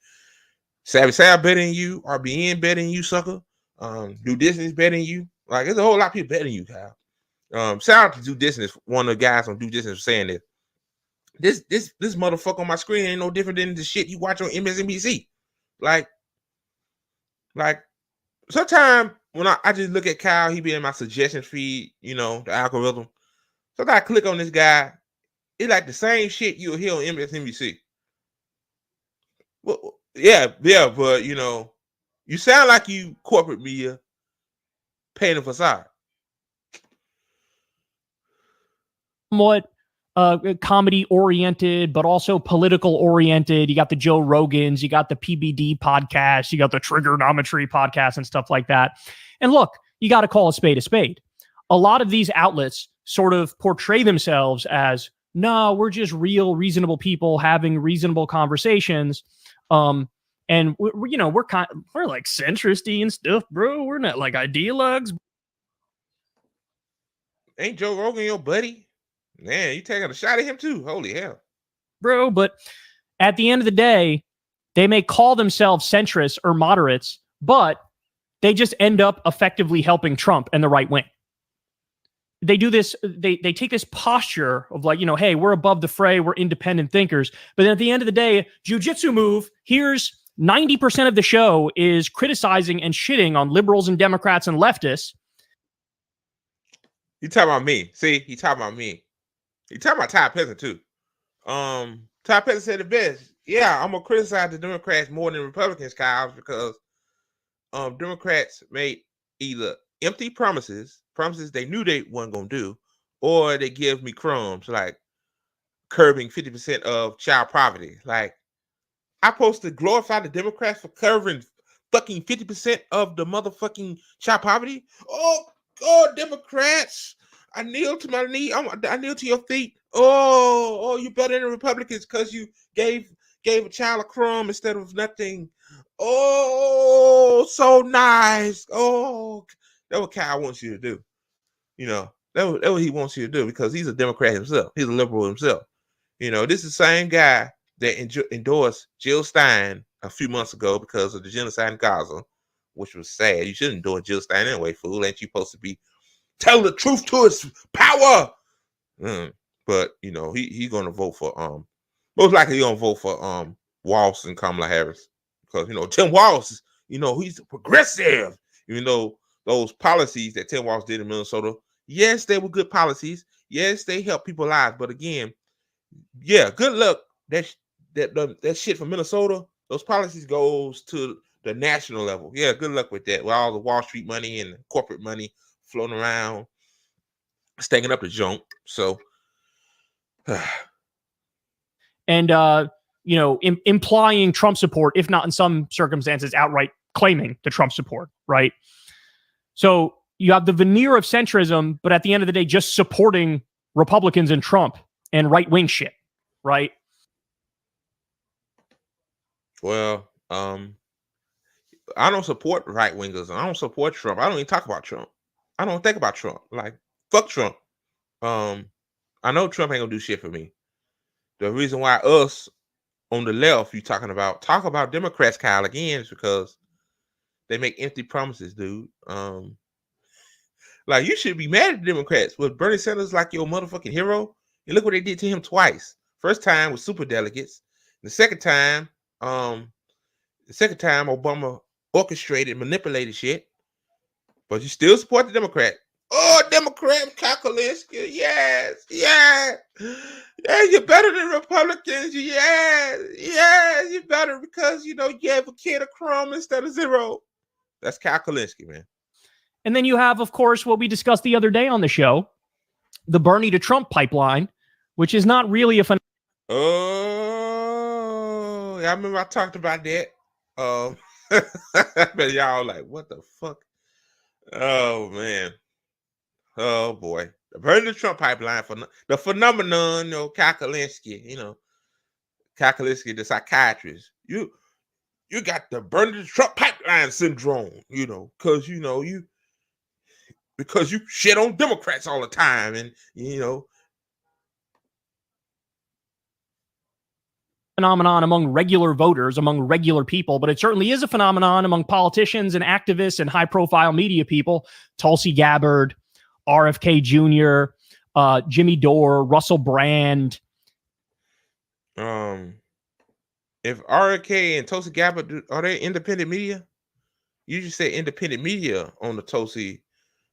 Savvy Sav betting you, RBN betting you, sucker. Do Disney's betting you. Like, there's a whole lot of people betting you, Kyle. Shout out to Do Business. One of the guys on Do Business saying that this motherfucker on my screen ain't no different than the shit you watch on MSNBC. Like sometimes when I just look at Kyle, he be in my suggestion feed, the algorithm. Sometimes I click on this guy, it's like the same shit you'll hear on MSNBC. Well, yeah, but you sound like you corporate media painting a facade. Somewhat comedy oriented, but also political oriented. You got the Joe Rogans, you got the PBD podcast, you got the Trigonometry podcast and stuff like that. And look, you got to call a spade a spade. A lot of these outlets sort of portray themselves as, no, we're just real, reasonable people having reasonable conversations. And we're like centristy and stuff, bro. We're not like ideologues. Ain't Joe Rogan your buddy? Man, you taking a shot at him too. Holy hell. Bro, but at the end of the day, they may call themselves centrists or moderates, but they just end up effectively helping Trump and the right wing. They do this, they take this posture of like, hey, we're above the fray, we're independent thinkers. But then at the end of the day, jujitsu move, here's 90% of the show is criticizing and shitting on liberals and Democrats and leftists. You talking about me. See, he talking about me. He talking about Ty Peasant too. Ty Peasant said the best. Yeah, I'm gonna criticize the Democrats more than Republicans, Kyle, because Democrats made either empty promises they knew they weren't gonna do, or they give me crumbs like curbing 50% of child poverty. Like, I supposed to glorify the Democrats for covering fucking 50% of the motherfucking child poverty? Oh, Democrats! I kneel to my knee. I kneel to your feet. Oh, you better than the Republicans because you gave a child a crumb instead of nothing. Oh, so nice. Oh, that's what Kyle wants you to do. That's what he wants you to do because he's a Democrat himself. He's a liberal himself. This is the same guy that endorsed Jill Stein a few months ago because of the genocide in Gaza, which was sad. You shouldn't endorse Jill Stein anyway, fool. Ain't you supposed to be telling the truth to its power? But he's gonna vote for most likely he's gonna vote for Walz and Kamala Harris because Tim Walz, he's progressive. Even though those policies that Tim Walz did in Minnesota, yes, they were good policies. Yes, they helped people's lives. But again, yeah, good luck. That shit from Minnesota, those policies goes to the national level. Yeah, good luck with that. With all the Wall Street money and corporate money floating around, stacking up the junk. So, and implying Trump support, if not in some circumstances outright claiming the Trump support, right? So you have the veneer of centrism, but at the end of the day, just supporting Republicans and Trump and right-wing shit, right? Well, I don't support right-wingers. I don't support Trump. I don't even talk about Trump. I don't think about Trump. Like, fuck Trump. I know Trump ain't gonna do shit for me. The reason why us on the left you talk about Democrats, Kyle, again, is because they make empty promises, dude. Like, you should be mad at the Democrats. Was Bernie Sanders like your motherfucking hero? And look what they did to him twice. First time with super delegates. The second time Obama orchestrated, manipulated shit. But you still support the Democrat. Oh, Democrat KULINSKI. Yes. Yeah, you're better than Republicans. Yeah, you're better because you gave a kid a crumb instead of zero. That's Kyle Kulinski, man. And then you have, of course, what we discussed the other day on the show, the Bernie to Trump pipeline, which is not really a Oh, I remember I talked about that. But y'all like, what the fuck? Oh man. Oh boy. The Bernie to Trump pipeline for the phenomenon, Kyle Kulinski, Kyle Kulinski, the psychiatrist. You got the Bernie to Trump pipeline syndrome, because because you shit on Democrats all the time, and phenomenon among regular voters, among regular people, but it certainly is a phenomenon among politicians and activists and high-profile media people. Tulsi Gabbard, RFK Jr., Jimmy Dore, Russell Brand. If RFK and Tulsi Gabbard, are they independent media? You just said independent media on the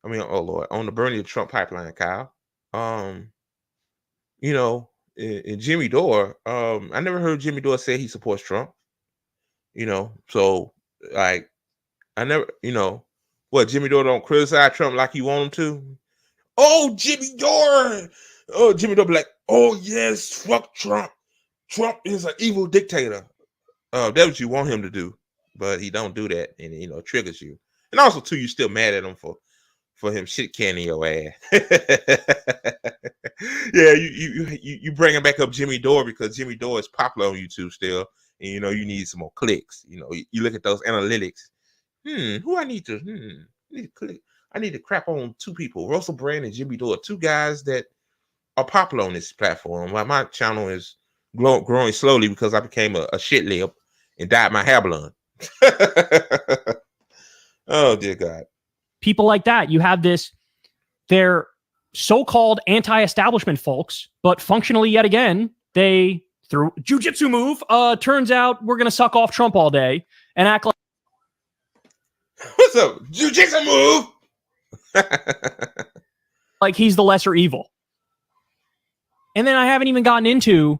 on the Bernie to Trump pipeline, Kyle. And Jimmy Dore, I never heard Jimmy Dore say he supports Trump. So like I never, what, Jimmy Dore don't criticize Trump like you want him to? Oh, Jimmy Dore. Oh, Jimmy Dore be like, oh yes, fuck Trump. Trump is an evil dictator. That's what you want him to do, but he don't do that, and it triggers you. And also too, you still mad at him for him shit canning your ass. Yeah, you bringing back up Jimmy Dore because Jimmy Dore is popular on YouTube still, and you need some more clicks. You look at those analytics. Who I need to click? I need to crap on two people, Russell Brand and Jimmy Dore, two guys that are popular on this platform. While my channel is growing slowly because I became a shit lib and dyed my hair blonde. Oh dear God. People like that. You have they're so-called anti-establishment folks, but functionally, yet again, they, through jujitsu move, turns out we're going to suck off Trump all day and act like... What's up? Jujitsu move? Like he's the lesser evil. And then I haven't even gotten into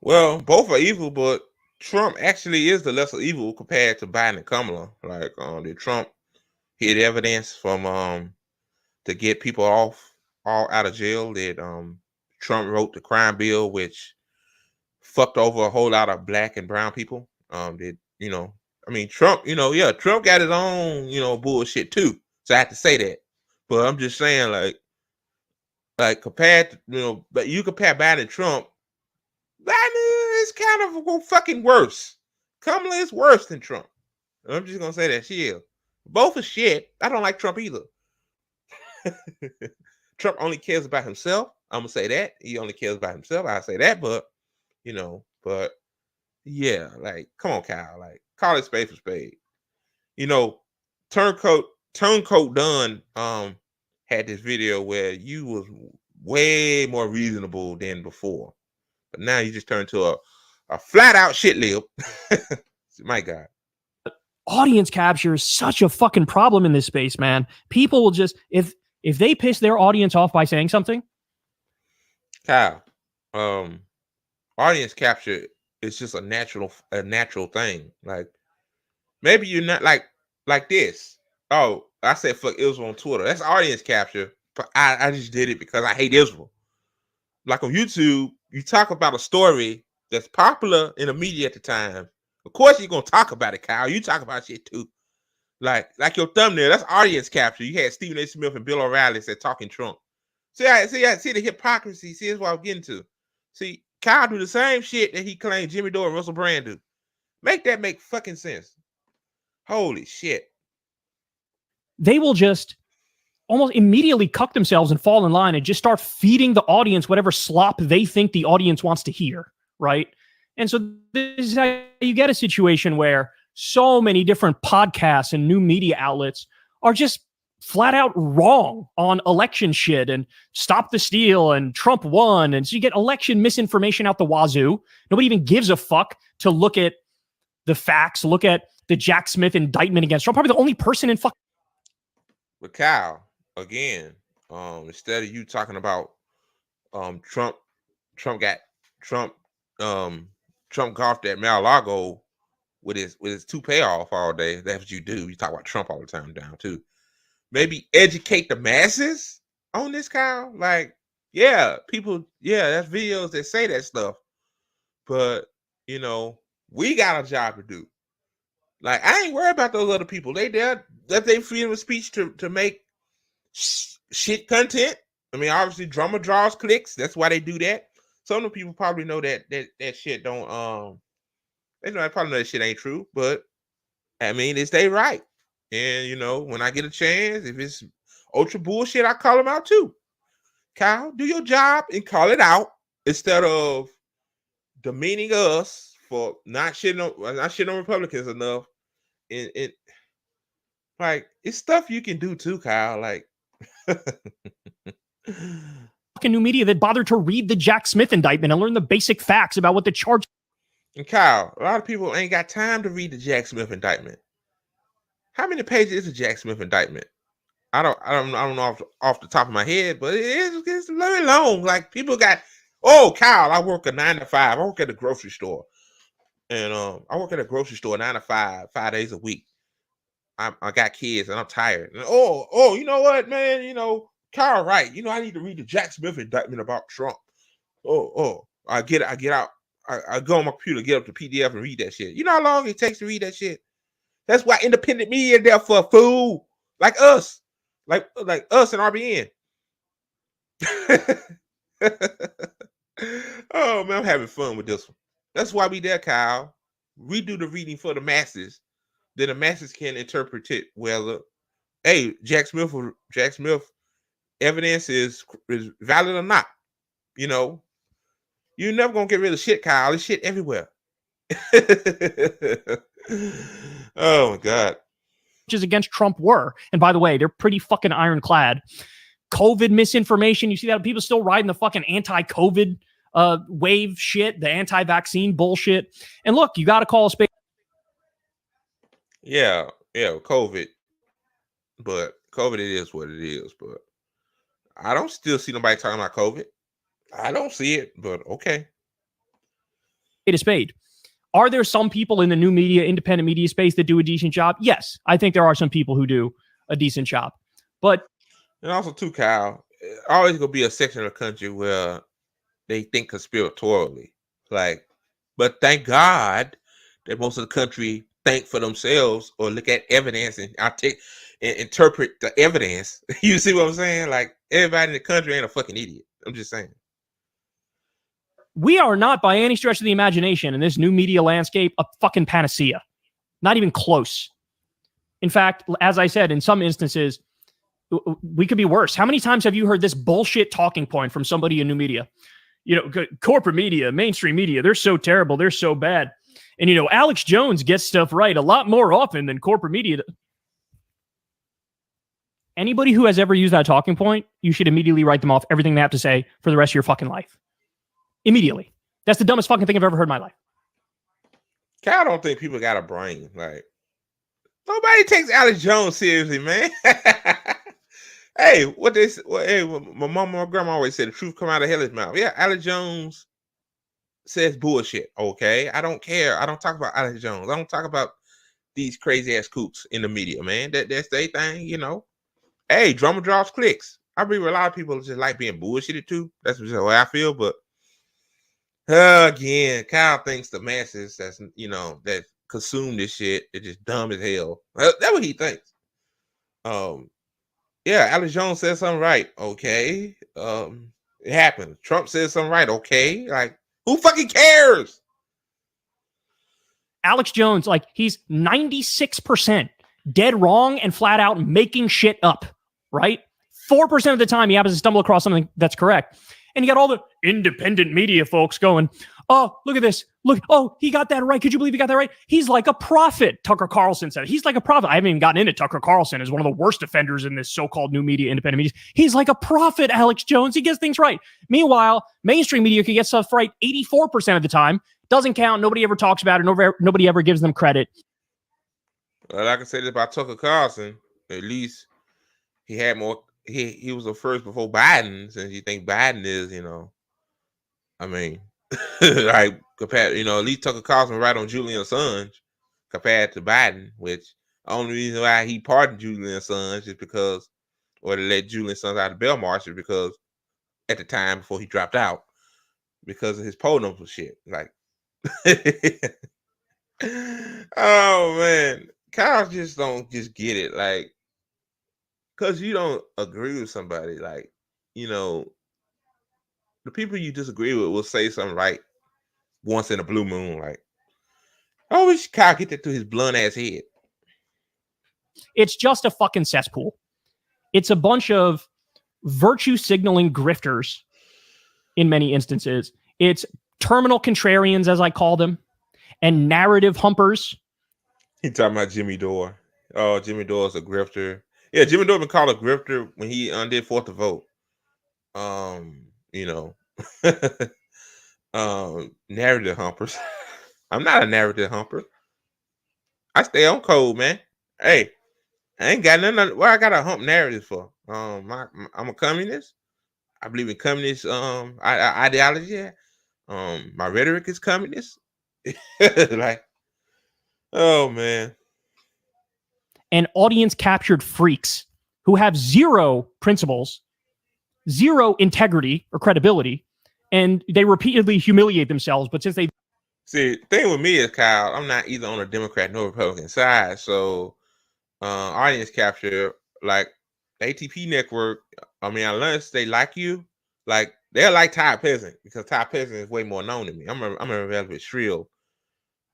well, both are evil, but Trump actually is the lesser evil compared to Biden and Kamala. Like, did Trump hid evidence from to get people all out of jail? That Trump wrote the crime bill, which fucked over a whole lot of black and brown people. Trump, Trump got his own, bullshit too. So I have to say that. But I'm just saying, like compared to, but you compare Biden and Trump, Biden is kind of fucking worse. Kamala is worse than Trump. I'm just gonna say that she is. Both are shit. I don't like Trump either. Trump only cares about himself. I'm gonna say that. He only cares about himself. I say that, but yeah, like, come on, Kyle. Like, call it spade for spade. Turncoat Dunn had this video where you was way more reasonable than before. But now you just turned to a flat out shit lib. My God. Audience capture is such a fucking problem in this space, man. People will just, if they piss their audience off by saying something. Kyle, audience capture is just a natural thing. Like, maybe you're not like this. Oh, I said fuck Israel on Twitter. That's audience capture. But I just did it because I hate Israel. Like on YouTube, you talk about a story that's popular in the media at the time. Of course, you're gonna talk about it, Kyle. You talk about shit too. Like your thumbnail, that's audience capture. You had Stephen A. Smith and Bill O'Reilly said talking Trump. See the hypocrisy. See, that's what I'm getting to. See, Kyle do the same shit that he claimed Jimmy Dore and Russell Brand do. Make fucking sense. Holy shit. They will just almost immediately cuck themselves and fall in line and just start feeding the audience whatever slop they think the audience wants to hear, right? And so this is how you get a situation where so many different podcasts and new media outlets are just flat out wrong on election shit and stop the steal and Trump won. And so you get election misinformation out the wazoo. Nobody even gives a fuck to look at the facts, look at the Jack Smith indictment against Trump. Probably the only person in fucking... But Kyle, again, instead of you talking about Trump golfed at Mar-a-Lago with his toupee off all day. That's what you do. You talk about Trump all the time down too. Maybe educate the masses on this, Kyle. Like, yeah, people, yeah, that's videos that say that stuff. But, you know, we got a job to do. Like, I ain't worried about those other people. They there, that they freedom of speech to make shit content. I mean, obviously, drama draws clicks. That's why they do that. Some of the people probably know that shit don't they probably know that shit ain't true, but I mean, it's they right. And you know, when I get a chance, if it's ultra bullshit, I call them out too. Kyle, do your job and call it out instead of demeaning us for not shitting on Republicans enough. And like, it's stuff you can do too, Kyle. Like New media that bothered to read the Jack Smith indictment and learn the basic facts about what the charge. And Kyle, a lot of people ain't got time to read the Jack Smith indictment. How many pages is the Jack Smith indictment? I don't know off the top of my head, but it's very long. Like, people got, oh, Kyle, I work a 9 to 5. I work at a grocery store, and I work at a grocery store 9 to 5, 5 days a week. I got kids and I'm tired. And, you know what, man? You know, Kyle, right? You know, I need to read the Jack Smith indictment about Trump. I get out. I go on my computer, get up the PDF and read that shit. You know how long it takes to read that shit? That's why independent media is there for a fool like us, like us and RBN. Oh man, I'm having fun with this one. That's why we there, Kyle. We do the reading for the masses, then the masses can interpret it whether, hey, Jack Smith evidence is valid or not. You know, you're never gonna get rid of shit, Kyle. There's shit everywhere. Oh my God. Against Trump were, and by the way, they're pretty fucking ironclad. COVID misinformation. You see that people still riding the fucking anti-COVID wave shit, the anti-vaccine bullshit. And look, you got to call a spade. Yeah, COVID. But COVID, it is what it is. But I don't still see nobody talking about COVID. I don't see it, but okay. A spade. Are there some people in the new media, independent media space that do a decent job? Yes, I think there are some people who do a decent job. But and also too, Kyle, always gonna be a section of the country where they think conspiratorially. Like, but thank God that most of the country think for themselves or look at evidence and interpret the evidence. You see what I'm saying? Like, everybody in the country ain't a fucking idiot. I'm just saying. We are not, by any stretch of the imagination, in this new media landscape, a fucking panacea. Not even close. In fact, as I said, in some instances, we could be worse. How many times have you heard this bullshit talking point from somebody in new media? You know, corporate media, mainstream media, they're so terrible, they're so bad. And, you know, Alex Jones gets stuff right a lot more often than corporate media. Anybody who has ever used that talking point, you should immediately write them off everything they have to say for the rest of your fucking life. Immediately. That's the dumbest fucking thing I've ever heard in my life. I don't think people got a brain. Like, nobody takes Alex Jones seriously, man. Hey, my mom and my grandma always said, the truth come out of hell's mouth. Yeah, Alex Jones says bullshit. Okay, I don't care. I don't talk about Alex Jones. I don't talk about these crazy ass coots in the media, man. That's their thing, you know. Hey, drama draws clicks. I believe a lot of people just like being bullshitted too. That's just the way I feel, but again, Kyle thinks the masses that's, you know, that consume this shit is just dumb as hell. That's what he thinks. Yeah, Alex Jones said something right. Okay. It happened. Trump said something right. Okay. Like, who fucking cares? Alex Jones, like, he's 96% dead wrong and flat out making shit up, right? 4% of the time he happens to stumble across something that's correct. And you got all the independent media folks going, oh, look at this. Look, oh, he got that right. Could you believe he got that right? He's like a prophet, Tucker Carlson said. He's like a prophet. I haven't even gotten into Tucker Carlson as one of the worst offenders in this so-called new media, independent media. He's like a prophet, Alex Jones. He gets things right. Meanwhile, mainstream media can get stuff right 84% of the time. Doesn't count. Nobody ever talks about it. Nobody ever gives them credit. Well, I can say this about Tucker Carlson. At least he had more. He was the first before Biden, since you think Biden is, you know, I mean, like, compared, you know, at least Tucker Carlson right on Julian Assange. compared to Biden, which the only reason why he pardoned Julian Assange is because, or to let Julian Assange out of bail march is because at the time before he dropped out, because of his poll number shit. Like, oh man, Kyle just don't just get it. Like, because you don't agree with somebody, like, you know, the people you disagree with will say something like once in a blue moon, like, oh, we should Kyle get that to his blunt ass head. It's just a fucking cesspool. It's a bunch of virtue signaling grifters in many instances. It's terminal contrarians, as I call them, and narrative humpers. He talking about Jimmy Dore. Oh, Jimmy Dore's a grifter. Yeah, Jimmy Dore been called a grifter when he undid Fourth to Vote. You know, narrative humpers. I'm not a narrative humper. I stay on code, man. Hey, I ain't got nothing. What I got a hump narrative for? I'm a communist. I believe in communist ideology. My rhetoric is communist. Like, oh man. And audience captured freaks who have zero principles, zero integrity or credibility, and they repeatedly humiliate themselves. But since they see, the thing with me is, Kyle, I'm not either on the Democrat nor Republican side. So audience capture, like ATP network, I mean, unless they like you, like they're like Ty Peasant, because Ty Peasant is way more known than me. I'm a relative shrill.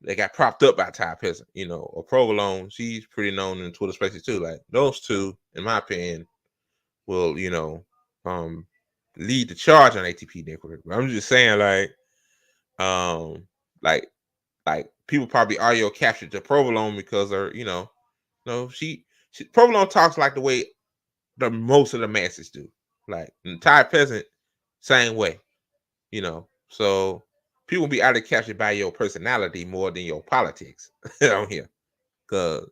They got propped up by Ty Peasant, you know, or Provolone. She's pretty known in Twitter spaces too. Like those two, in my opinion, will, you know, lead the charge on ATP network. But I'm just saying, like people probably audio captured to Provolone because they're, you know, she Provolone talks like the way the most of the masses do. Like Ty Peasant, same way, you know. So people be out of captured by your personality more than your politics on here. Because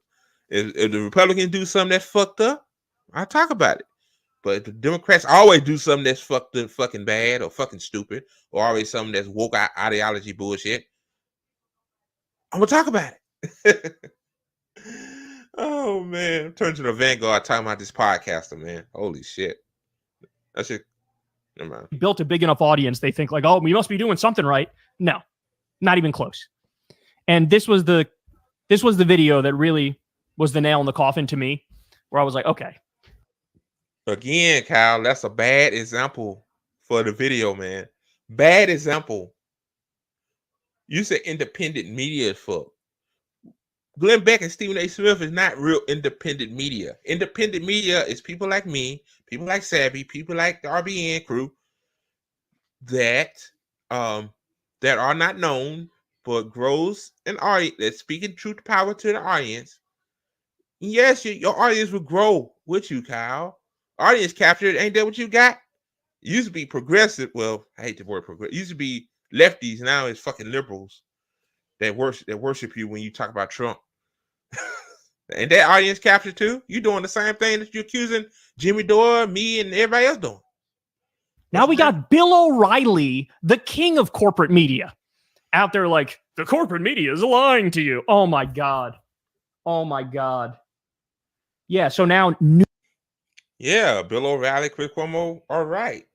if the Republicans do something that's fucked up, I'll talk about it. But if the Democrats always do something that's fucked up, fucking bad, or fucking stupid, or always something that's woke ideology bullshit, I'm gonna talk about it. Oh man, turn to the Vanguard talking about this podcaster, man. Holy shit. That shit. Never mind. built a big enough audience, they think like, oh, we must be doing something right. No, not even close. And this was the video that really was the nail in the coffin to me, where I was like, okay. Again, Kyle, that's a bad example for the video, man. Bad example. You said independent media is fuck. Glenn Beck and Stephen A. Smith is not real independent media. Independent media is people like me, people like Savvy, people like the RBN crew that are not known, but grows an audience that's speaking truth to power to the audience. Yes, your audience will grow with you, Kyle. Audience captured, ain't that what you got? It used to be progressive. Well, I hate the word progressive. It used to be lefties. Now it's fucking liberals that worship you when you talk about Trump. And that audience capture too. You doing the same thing that you're accusing Jimmy Dore, me, and everybody else doing. Now we got Bill O'Reilly, the king of corporate media, out there like, the corporate media is lying to you. Oh my God. Oh my God. Yeah, so now... Yeah, Bill O'Reilly, Chris Cuomo, all right.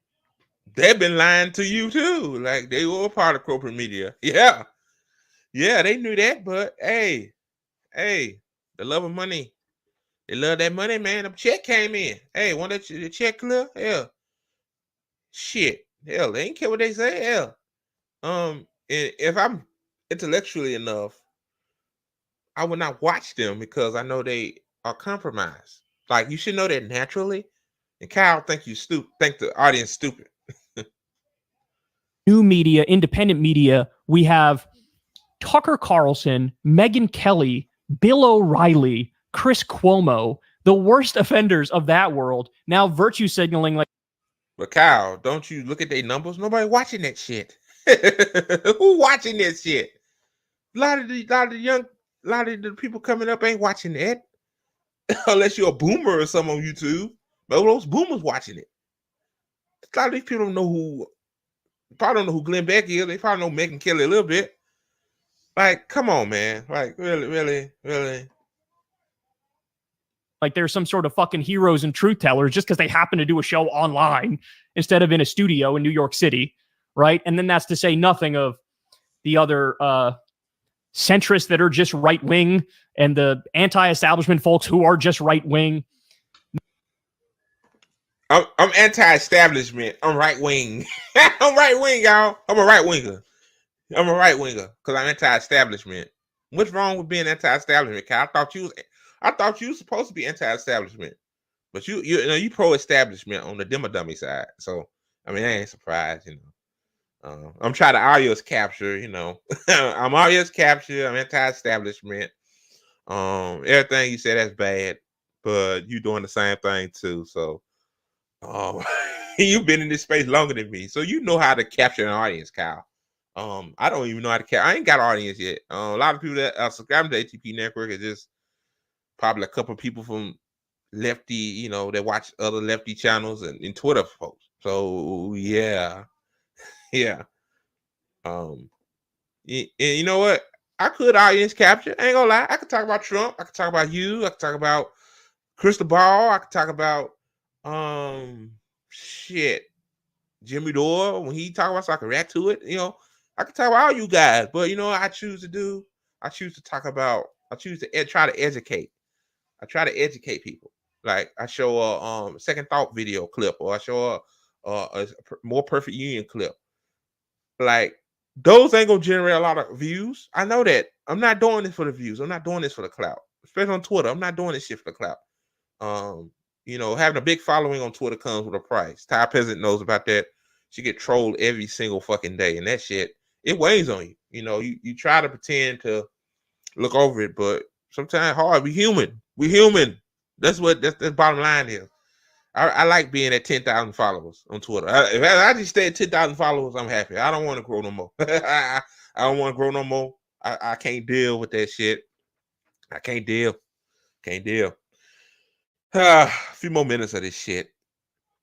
They've been lying to you too. Like, they were part of corporate media. Yeah. Yeah, they knew that, but hey, the love of money. They love that money, man. The check came in. Hey, want the check clear? Hell. Shit. Hell, they ain't care what they say. Hell. And if I'm intellectually enough, I would not watch them because I know they are compromised. Like, you should know that naturally. And Kyle think you stupid. Think the audience stupid. New media, independent media, we have Tucker Carlson, Megyn Kelly, Bill O'Reilly, Chris Cuomo, the worst offenders of that world, now virtue signaling like. But Kyle, don't you look at their numbers? Nobody watching that shit. Who watching that shit? A lot of the people coming up ain't watching that. Unless you're a boomer or something on YouTube. But those boomers watching it. A lot of these people probably don't know who Glenn Beck is. They probably know Megyn Kelly a little bit. Like, come on, man. Like, really. Like they're some sort of fucking heroes and truth tellers just because they happen to do a show online instead of in a studio in New York City, right? And then that's to say nothing of the other centrists that are just right wing and the anti-establishment folks who are just right wing. I'm anti-establishment. I'm right wing. I'm right wing, y'all. I'm a right winger. I'm a right winger because I'm anti-establishment. What's wrong with being anti-establishment, Kyle? I thought you were supposed to be anti-establishment, but you pro-establishment on the dummy side. So I mean, I ain't surprised, I'm trying to audience capture, I'm audience capture. I'm anti-establishment. Everything you said that's bad, but you doing the same thing too. So, you've been in this space longer than me, so you know how to capture an audience, Kyle. I don't even know how to capture. I ain't got an audience yet. A lot of people that are subscribing to the ATP network is just probably a couple of people from lefty, that watch other lefty channels and Twitter folks. So yeah. And you know what? I could audience capture. I ain't gonna lie. I could talk about Trump. I could talk about you. I could talk about Crystal Ball. I could talk about Jimmy Dore when he talk about, so I can react to it. I could talk about all you guys, but what I choose to do? I choose to talk about. I choose to try to educate. I try to educate people. Like I show a second thought video clip, or I show a more perfect union clip. Like those ain't gonna generate a lot of views. I know that. I'm not doing this for the views. I'm not doing this for the clout. Especially on Twitter. I'm not doing this shit for the clout. Having a big following on Twitter comes with a price. Ty Peasant knows about that. She get trolled every single fucking day, and that shit, it weighs on you. You try to pretend to look over it, but sometimes hard. We human. That's the bottom line here. I like being at 10,000 followers on Twitter. If I just stay at 10,000 followers, I'm happy. I don't want to grow no more. I don't want to grow no more. I can't deal with that shit. I can't deal. A few more minutes of this shit.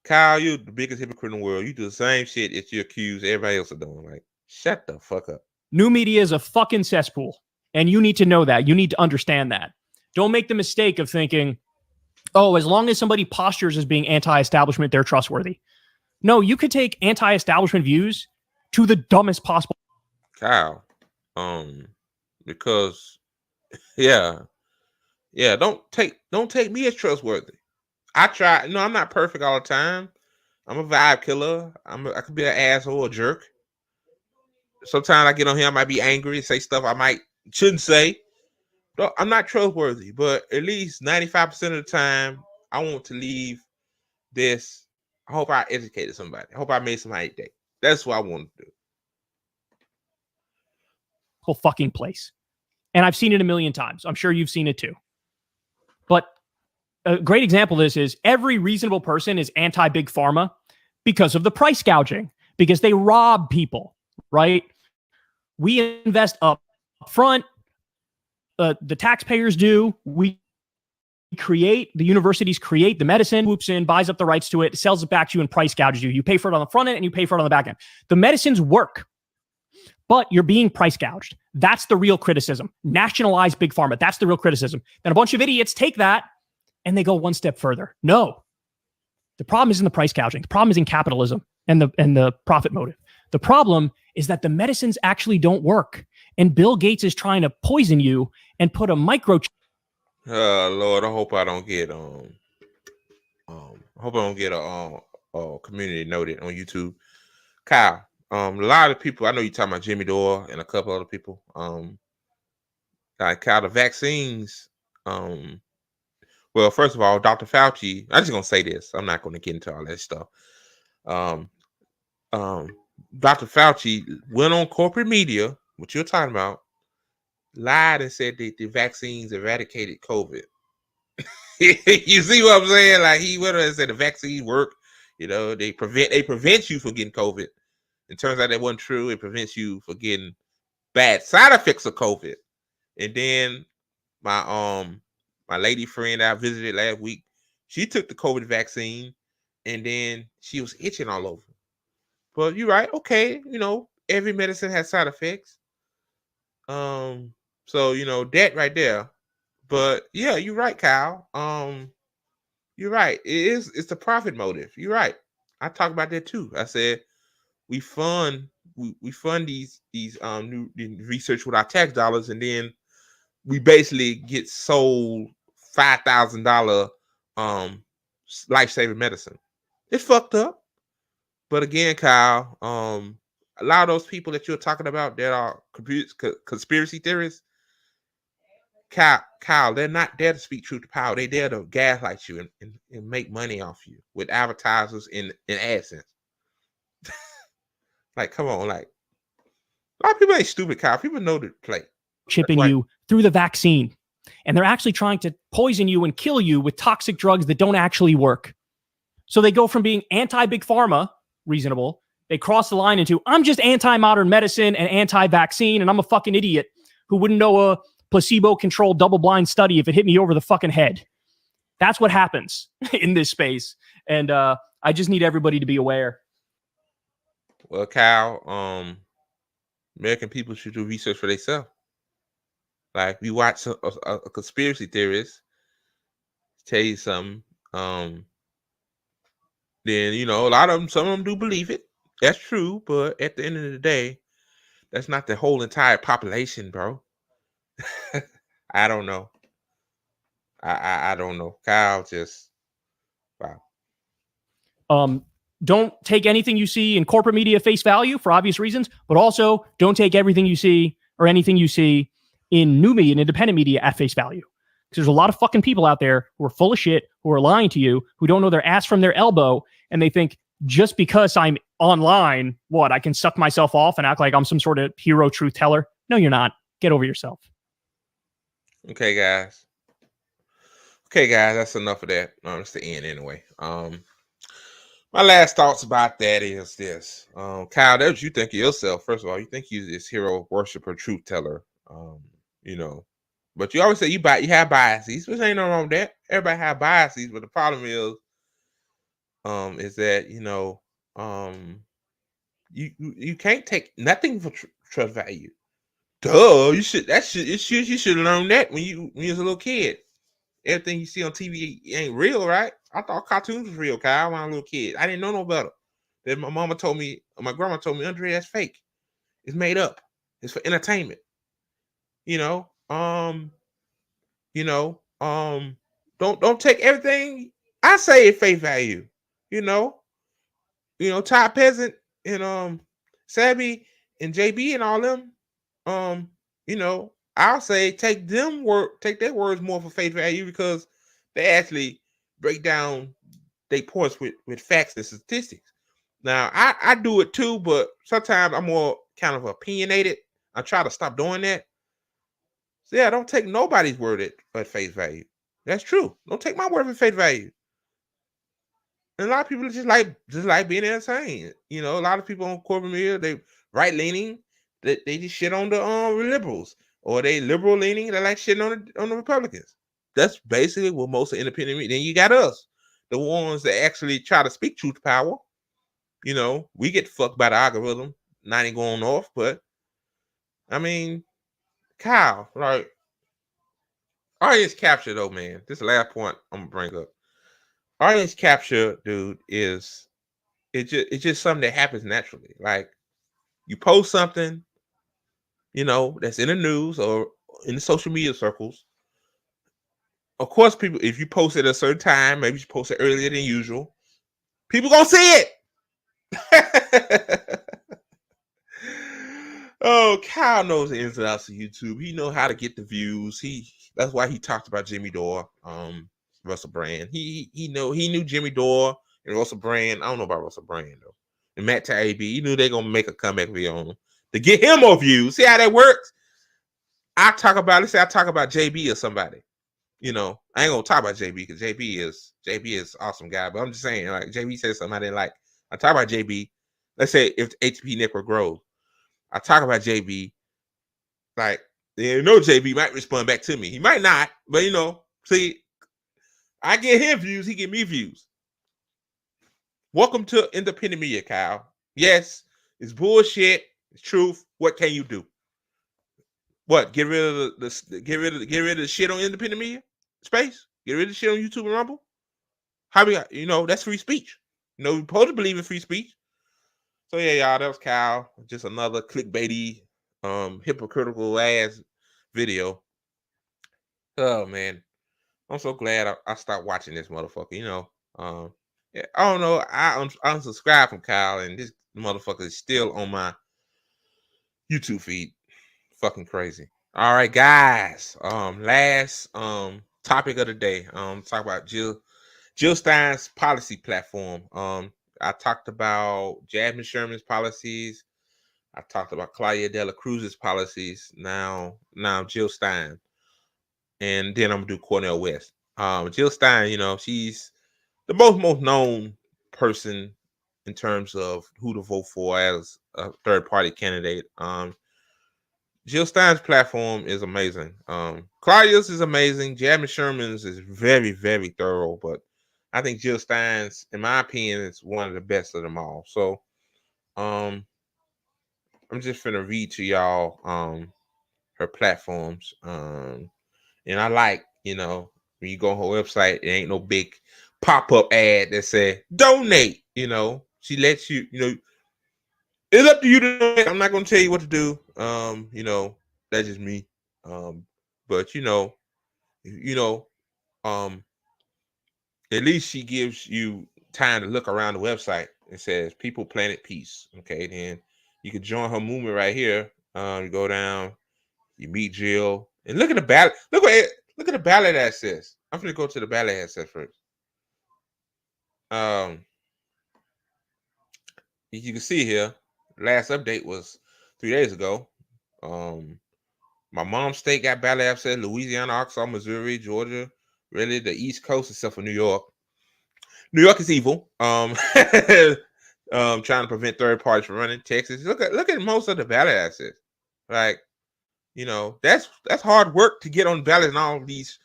Kyle, you're the biggest hypocrite in the world. You do the same shit that you accuse everybody else of doing. Like, shut the fuck up. New media is a fucking cesspool. And you need to know that. You need to understand that. Don't make the mistake of thinking, oh, as long as somebody postures as being anti-establishment, they're trustworthy. No, you could take anti-establishment views to the dumbest possible. Kyle, because, yeah, don't take me as trustworthy. I try. No, I'm not perfect all the time. I'm a vibe killer. I could be an asshole, a jerk. Sometimes I get on here, I might be angry, say stuff I shouldn't say. I'm not trustworthy, but at least 95% of the time, I want to leave this. I hope I educated somebody. I hope I made somebody day. That's what I want to do. Whole fucking place. And I've seen it a million times. I'm sure you've seen it too. But a great example of this is every reasonable person is anti-big pharma because of the price gouging, because they rob people, right? We invest up front. The taxpayers do. The universities create the medicine, whoops in, buys up the rights to it, sells it back to you and price gouges you. You pay for it on the front end and you pay for it on the back end. The medicines work, but you're being price gouged. That's the real criticism. Nationalize big pharma. That's the real criticism. Then a bunch of idiots take that and they go one step further. No, the problem isn't the price gouging. The problem is in capitalism and the profit motive. The problem is that the medicines actually don't work. And Bill Gates is trying to poison you and put a microchip. Lord, I hope I don't get a community noted on YouTube. Kyle, a lot of people, I know you're talking about Jimmy Dore and a couple other people. Like Kyle, the vaccines. Well, first of all, Dr. Fauci. I'm just gonna say this. I'm not gonna get into all that stuff. Dr. Fauci went on corporate media, what you're talking about, lied and said that the vaccines eradicated COVID. You see what I'm saying? Like he went and said the vaccines work. They prevent you from getting COVID. It turns out that wasn't true. It prevents you from getting bad side effects of COVID. And then my lady friend I visited last week, she took the COVID vaccine, and then she was itching all over. But you're right. Okay, every medicine has side effects. So that right there. But yeah, you're right, Kyle. You're right. It's the profit motive. You're right. I talked about that too. I said we fund these new research with our tax dollars, and then we basically get sold $5,000 life-saving medicine. It's fucked up. But again, Kyle, a lot of those people that you're talking about that are conspiracy theorists, Kyle, they're not there to speak truth to power. They're there to gaslight you and make money off you with advertisers in AdSense. Like, come on, like a lot of people ain't stupid, Kyle. People know the play. Chipping you through the vaccine. And they're actually trying to poison you and kill you with toxic drugs that don't actually work. So they go from being anti-big pharma, reasonable, they cross the line into, I'm just anti-modern medicine and anti-vaccine, and I'm a fucking idiot who wouldn't know a placebo-controlled double-blind study if it hit me over the fucking head. That's what happens in this space. And I just need everybody to be aware. Well, Kyle, American people should do research for themselves. Like, we watch a conspiracy theorist tell you something, then a lot of them, some of them do believe it. That's true, but at the end of the day, that's not the whole entire population, bro. I don't know. I don't know. Kyle just wow. Don't take anything you see in corporate media face value for obvious reasons, but also don't take everything you see or anything you see in new media and independent media at face value. Because there's a lot of fucking people out there who are full of shit, who are lying to you, who don't know their ass from their elbow, and they think just because I'm online, I can suck myself off and act like I'm some sort of hero truth teller. No, you're not. Get over yourself. Okay, guys. That's enough of that. It's the end anyway. My last thoughts about that is this. Kyle, that's what you think of yourself. First of all, you think you're this hero worshiper, truth teller. But you always say you have biases, which ain't no wrong with that. Everybody have biases, but the problem is that you can't take nothing for trust value. Duh, you should learn that when you was a little kid. Everything you see on TV ain't real, right? I thought cartoons was real, Kyle, when I was a little kid. I didn't know no better. Then my grandma told me, Andre, that's fake. It's made up. It's for entertainment. Don't take everything I say at face value. Ty Peasant and Sabby and JB and all them. I'll say take their words more for face value because they actually break down their points with facts and statistics. Now I do it too, but sometimes I'm more kind of opinionated. I try to stop doing that. So yeah, don't take nobody's word at face value. That's true. Don't take my word at face value. And a lot of people just like being entertained. A lot of people on corporate media, they right leaning, they just shit on the liberals, or they liberal leaning, they like shitting on the Republicans. That's basically what most of independent media. Then you got us, the ones that actually try to speak truth to power. We get fucked by the algorithm, not even going off, but I mean, Kyle, like, audience capture though, man. This is the last point I'm gonna bring up. Audience capture, dude, it's just something that happens naturally. Like, you post something, that's in the news or in the social media circles. Of course, people, if you post it at a certain time, maybe you post it earlier than usual, people gonna see it. Oh, Kyle knows the ins and outs of YouTube. He knows how to get the views. That's why he talked about Jimmy Dore, Russell Brand. He knew Jimmy Dore and Russell Brand. I don't know about Russell Brand though. And Matt Taibbi. He knew they're gonna make a comeback video on him to get him more views. See how that works? I talk about JB or somebody. I ain't gonna talk about JB because JB is an awesome guy. But I'm just saying, like, JB says something I didn't like. I talk about JB. Let's say if the ATP network grows, I talk about JB. Like, JB might respond back to me. He might not, but see, I get him views, he get me views. Welcome to independent media, Kyle. Yes, it's bullshit. It's truth. What can you do? What? Get rid of get rid of the shit on independent media space. Get rid of the shit on YouTube and Rumble. How we got? That's free speech. We're supposed to believe in free speech. So yeah, y'all, that was Kyle. Just another clickbaity, hypocritical ass video. Oh man, I'm so glad I stopped watching this motherfucker. Yeah, I don't know. I unsubscribed from Kyle, and this motherfucker is still on my YouTube feed. Fucking crazy. All right, guys. Last topic of the day. Talk about Jill Stein's policy platform. I talked about Jasmine Sherman's policies. I talked about Claudia De La Cruz's policies. Now Jill Stein, and then I'm gonna do Cornel West. Jill Stein, she's the most known person in terms of who to vote for as a third party candidate. Jill Stein's platform is amazing. Claudia's is amazing. Jasmine Sherman's is very, very thorough, but I think Jill Stein's, in my opinion, is one of the best of them all. So, I'm just gonna read to y'all her platforms. And I like, when you go on her website, it ain't no big pop-up ad that say donate. She lets you, it's up to you to donate. I'm not gonna tell you what to do. That's just me. But at least she gives you time to look around the website. It says People, Planet, Peace. Okay, then you can join her movement right here. You go down, you meet Jill, and look at the ballot. Look at the ballot assets. I'm gonna go to the ballot assets first. You can see here, last update was 3 days ago. My mom's state got ballot assets: Louisiana, Arkansas, Missouri, Georgia. Really, the East Coast, except for New York. New York is evil. Trying to prevent third parties from running. Texas. Look at most of the ballot assets. Like, that's hard work to get on the ballot in all of these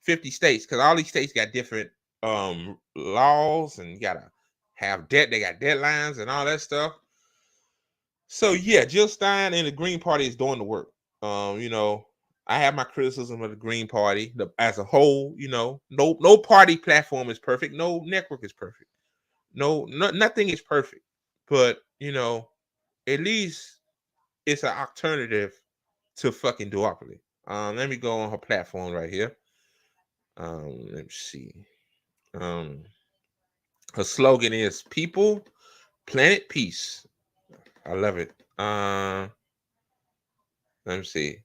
50 states, because all these states got different laws, and you gotta have debt. They got deadlines and all that stuff. So yeah, Jill Stein and the Green Party is doing the work. I have my criticism of the Green Party as a whole. No party platform is perfect. No network is perfect. Nothing is perfect. But at least it's an alternative to fucking duopoly. Let me go on her platform right here. Let me see. Her slogan is People, Planet, Peace. I love it. Let me see.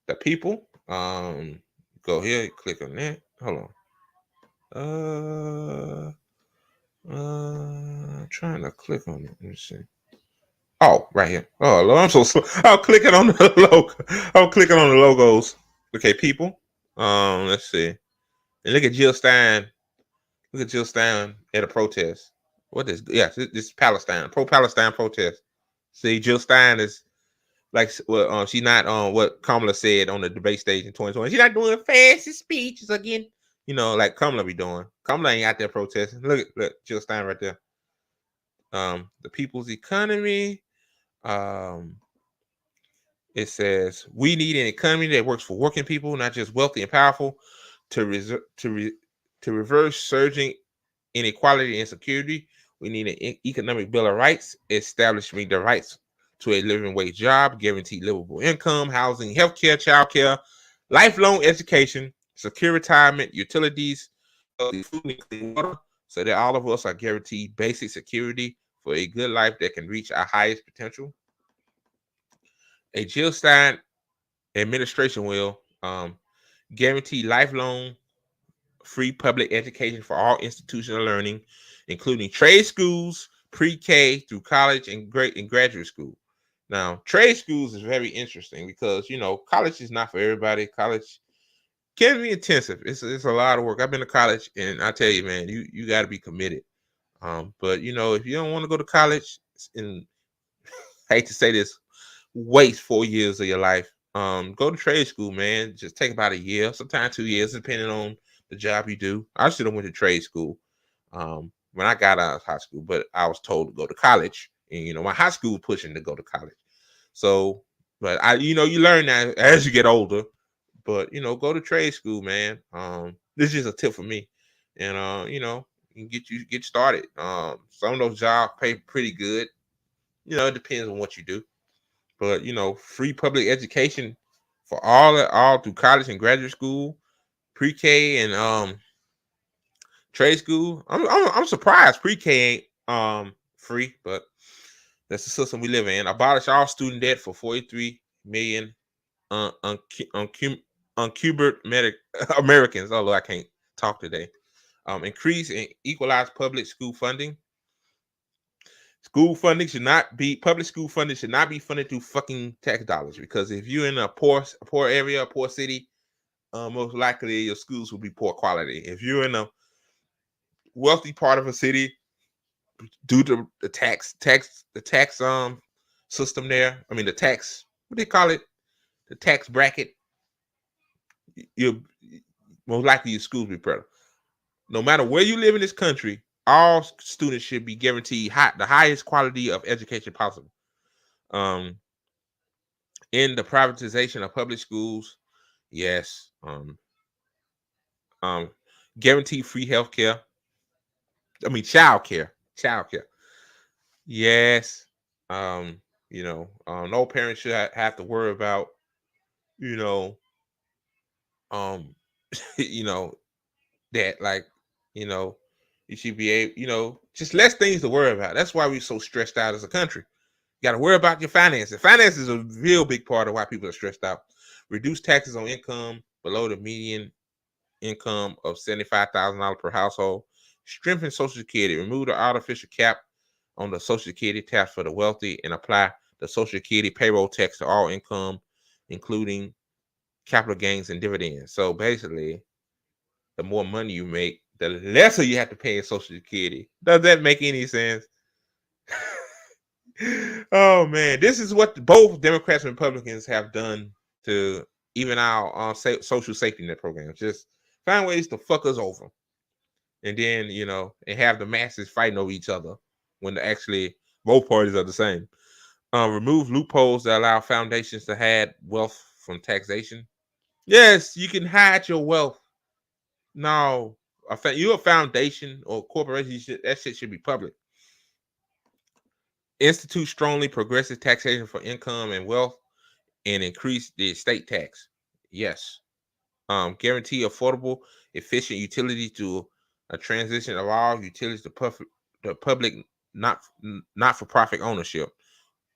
The People. Go here, click on that. Hold on. Trying to click on it. Let me see. Oh, right here. Oh, Lord, I'm so slow. I'm clicking on the logo. I'm clicking on the logos. Okay, People. Let's see. And look at Jill Stein. Look at Jill Stein at a protest. What is? Yeah, this is Palestine. Pro-Palestine protest. See, Jill Stein is like, well, she's not on what Kamala said on the debate stage in 2020. She's not doing fascist speeches again. Like Kamala be doing. Kamala ain't out there protesting. Look, Jill Stein right there. The People's Economy. It says we need an economy that works for working people, not just wealthy and powerful, to reverse surging inequality and insecurity. We need an economic bill of rights, establishing the rights to a living wage job, guaranteed livable income, housing, healthcare, childcare, lifelong education, secure retirement, utilities, food and clean water, so that all of us are guaranteed basic security for a good life that can reach our highest potential. A Jill Stein administration will guarantee lifelong free public education for all institutional learning, including trade schools, pre-K through college and graduate school. Now, trade schools is very interesting because, college is not for everybody. College can be intensive. It's a lot of work. I've been to college, and I tell you, man, you got to be committed. But, if you don't want to go to college, and I hate to say this, waste 4 years of your life. Go to trade school, man. Just take about a year, sometimes 2 years, depending on the job you do. I should have went to trade school when I got out of high school, but I was told to go to college. And, my high school pushing to go to college. So But you learn that as you get older. But go to trade school, man. This is just a tip for me, and you can get started. Some of those jobs pay pretty good. It depends on what you do. But free public education for all through college and graduate school, pre-K and trade school. I'm surprised pre-K ain't free, but that's the system we live in. Abolish all student debt for 43 million uncubered Americans. Although I can't talk today. Increase and equalize public school funding. Public school funding should not be funded through fucking tax dollars, because if you're in a poor area, a poor city, most likely your schools will be poor quality. If you're in a wealthy part of a city, due to the tax system there, I mean the tax, what they call it, the tax bracket, you most likely your schools will be better. No matter where you live in this country, all students should be guaranteed the highest quality of education possible. In the privatization of public schools, yes. Guaranteed free health care. I mean, child care. Yes. No parent should have to worry about, that, like, you should be able, just less things to worry about. That's why we're so stressed out as a country. You got to worry about your finances. Finance is a real big part of why people are stressed out. Reduce taxes on income below the median income of $75,000 per household. Strengthen Social Security. Remove the artificial cap on the Social Security tax for the wealthy and apply the Social Security payroll tax to all income, including capital gains and dividends. So basically, the more money you make, the lesser you have to pay in Social Security. Does that make any sense? Oh man, this is what both Democrats and Republicans have done to even our social safety net programs. Just find ways to fuck us over, and then and have the masses fighting over each other when actually both parties are the same. Remove loopholes that allow foundations to hide wealth from taxation. Yes, you can hide your wealth. No, you're a foundation or corporation. That shit should be public. Institute strongly progressive taxation for income and wealth, and increase the estate tax. Yes. Guarantee affordable, efficient utility to a transition of all utilities to public, not for profit ownership.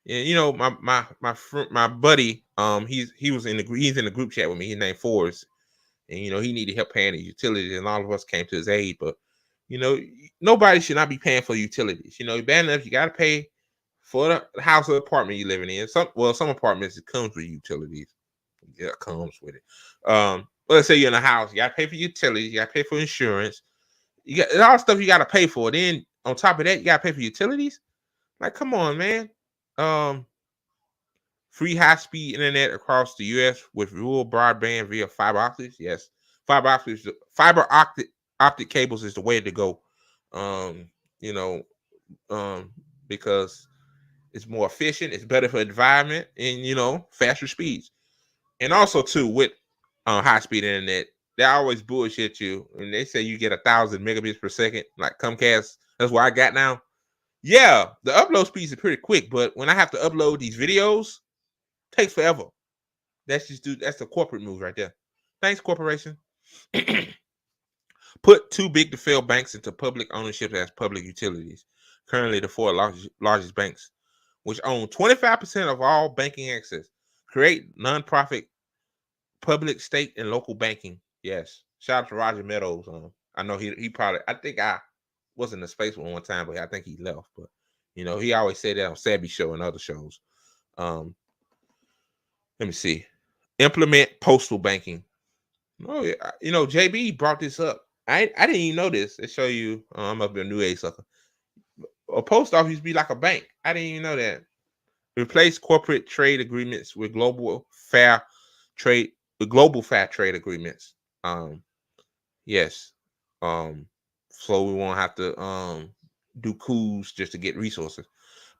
And my buddy, he's in the group chat with me. His name Forrest, and he needed help paying the utilities, and all of us came to his aid. But nobody should not be paying for utilities. Bad enough you got to pay for the house or apartment you're living in. Some apartments, it comes with utilities. Yeah, it comes with it. But let's say you're in a house, you gotta pay for utilities, you gotta pay for insurance, you got all stuff you gotta pay for. Then on top of that, you gotta pay for utilities. Like, come on, man. Free high-speed internet across the U.S. with rural broadband via fiber optics. Yes, fiber optic cables is the way to go. Because it's more efficient, it's better for the environment, and faster speeds. And also too, with high-speed internet, they always bullshit you, and they say you get 1,000 megabits per second, like Comcast. That's what I got now. Yeah, the upload speeds are pretty quick, but when I have to upload these videos, it takes forever. That's the corporate move right there. Thanks, corporation. Put too big to fail banks into public ownership as public utilities. Currently, the four largest banks, which own 25% of all banking access, create nonprofit public, state, and local banking. Yes. Shout out to Roger Meadows. I know he probably, I think I was in the space one time, but I think he left. But he always said that on Sabby Show and other shows. Let me see. Implement postal banking. Oh yeah, JB brought this up. I didn't even know this. They show you. I'm up a new age sucker. A post office used to be like a bank. I didn't even know that. Replace corporate trade agreements with global fair trade agreements. Yes. So we won't have to do coups just to get resources.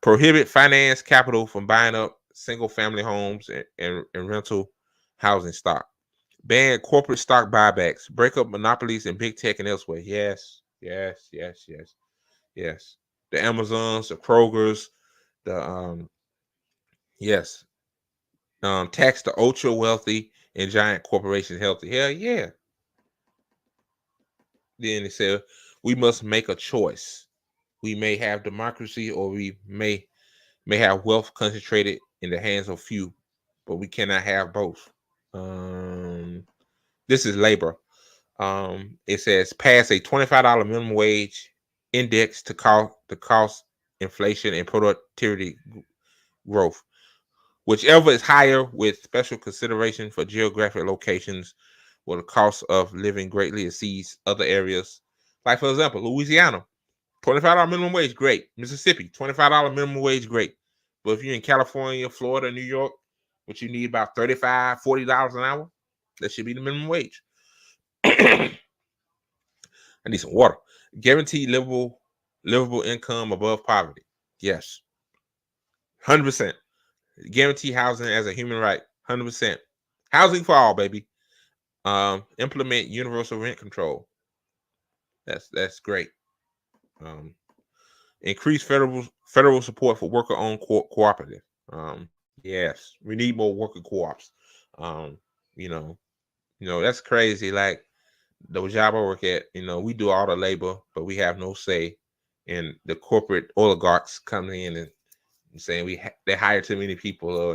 Prohibit finance capital from buying up single-family homes and rental housing stock. Ban corporate stock buybacks. Break up monopolies in big tech and elsewhere. Yes, yes, yes, yes, yes. The Amazons, the Krogers, the yes. Tax the ultra wealthy and giant corporations healthy. Hell yeah. Then it said we must make a choice. We may have democracy, or we may have wealth concentrated in the hands of few, but we cannot have both. This is labor. It says pass a $25 minimum wage index to cost inflation and productivity growth. Whichever is higher, with special consideration for geographic locations where the cost of living greatly exceeds other areas. Like, for example, Louisiana, $25 minimum wage, great. Mississippi, $25 minimum wage, great. But if you're in California, Florida, New York, which you need about $35, $40 an hour, that should be the minimum wage. I need some water. Guaranteed livable income above poverty. Yes. 100%. Guarantee housing as a human right. 100%. Housing for all, baby. Implement universal rent control. That's great. Increase federal support for worker-owned cooperative. Yes, we need more worker co-ops. You know, that's crazy. Like the job I work at, we do all the labor, but we have no say. And the corporate oligarchs coming in and saying they hire too many people, or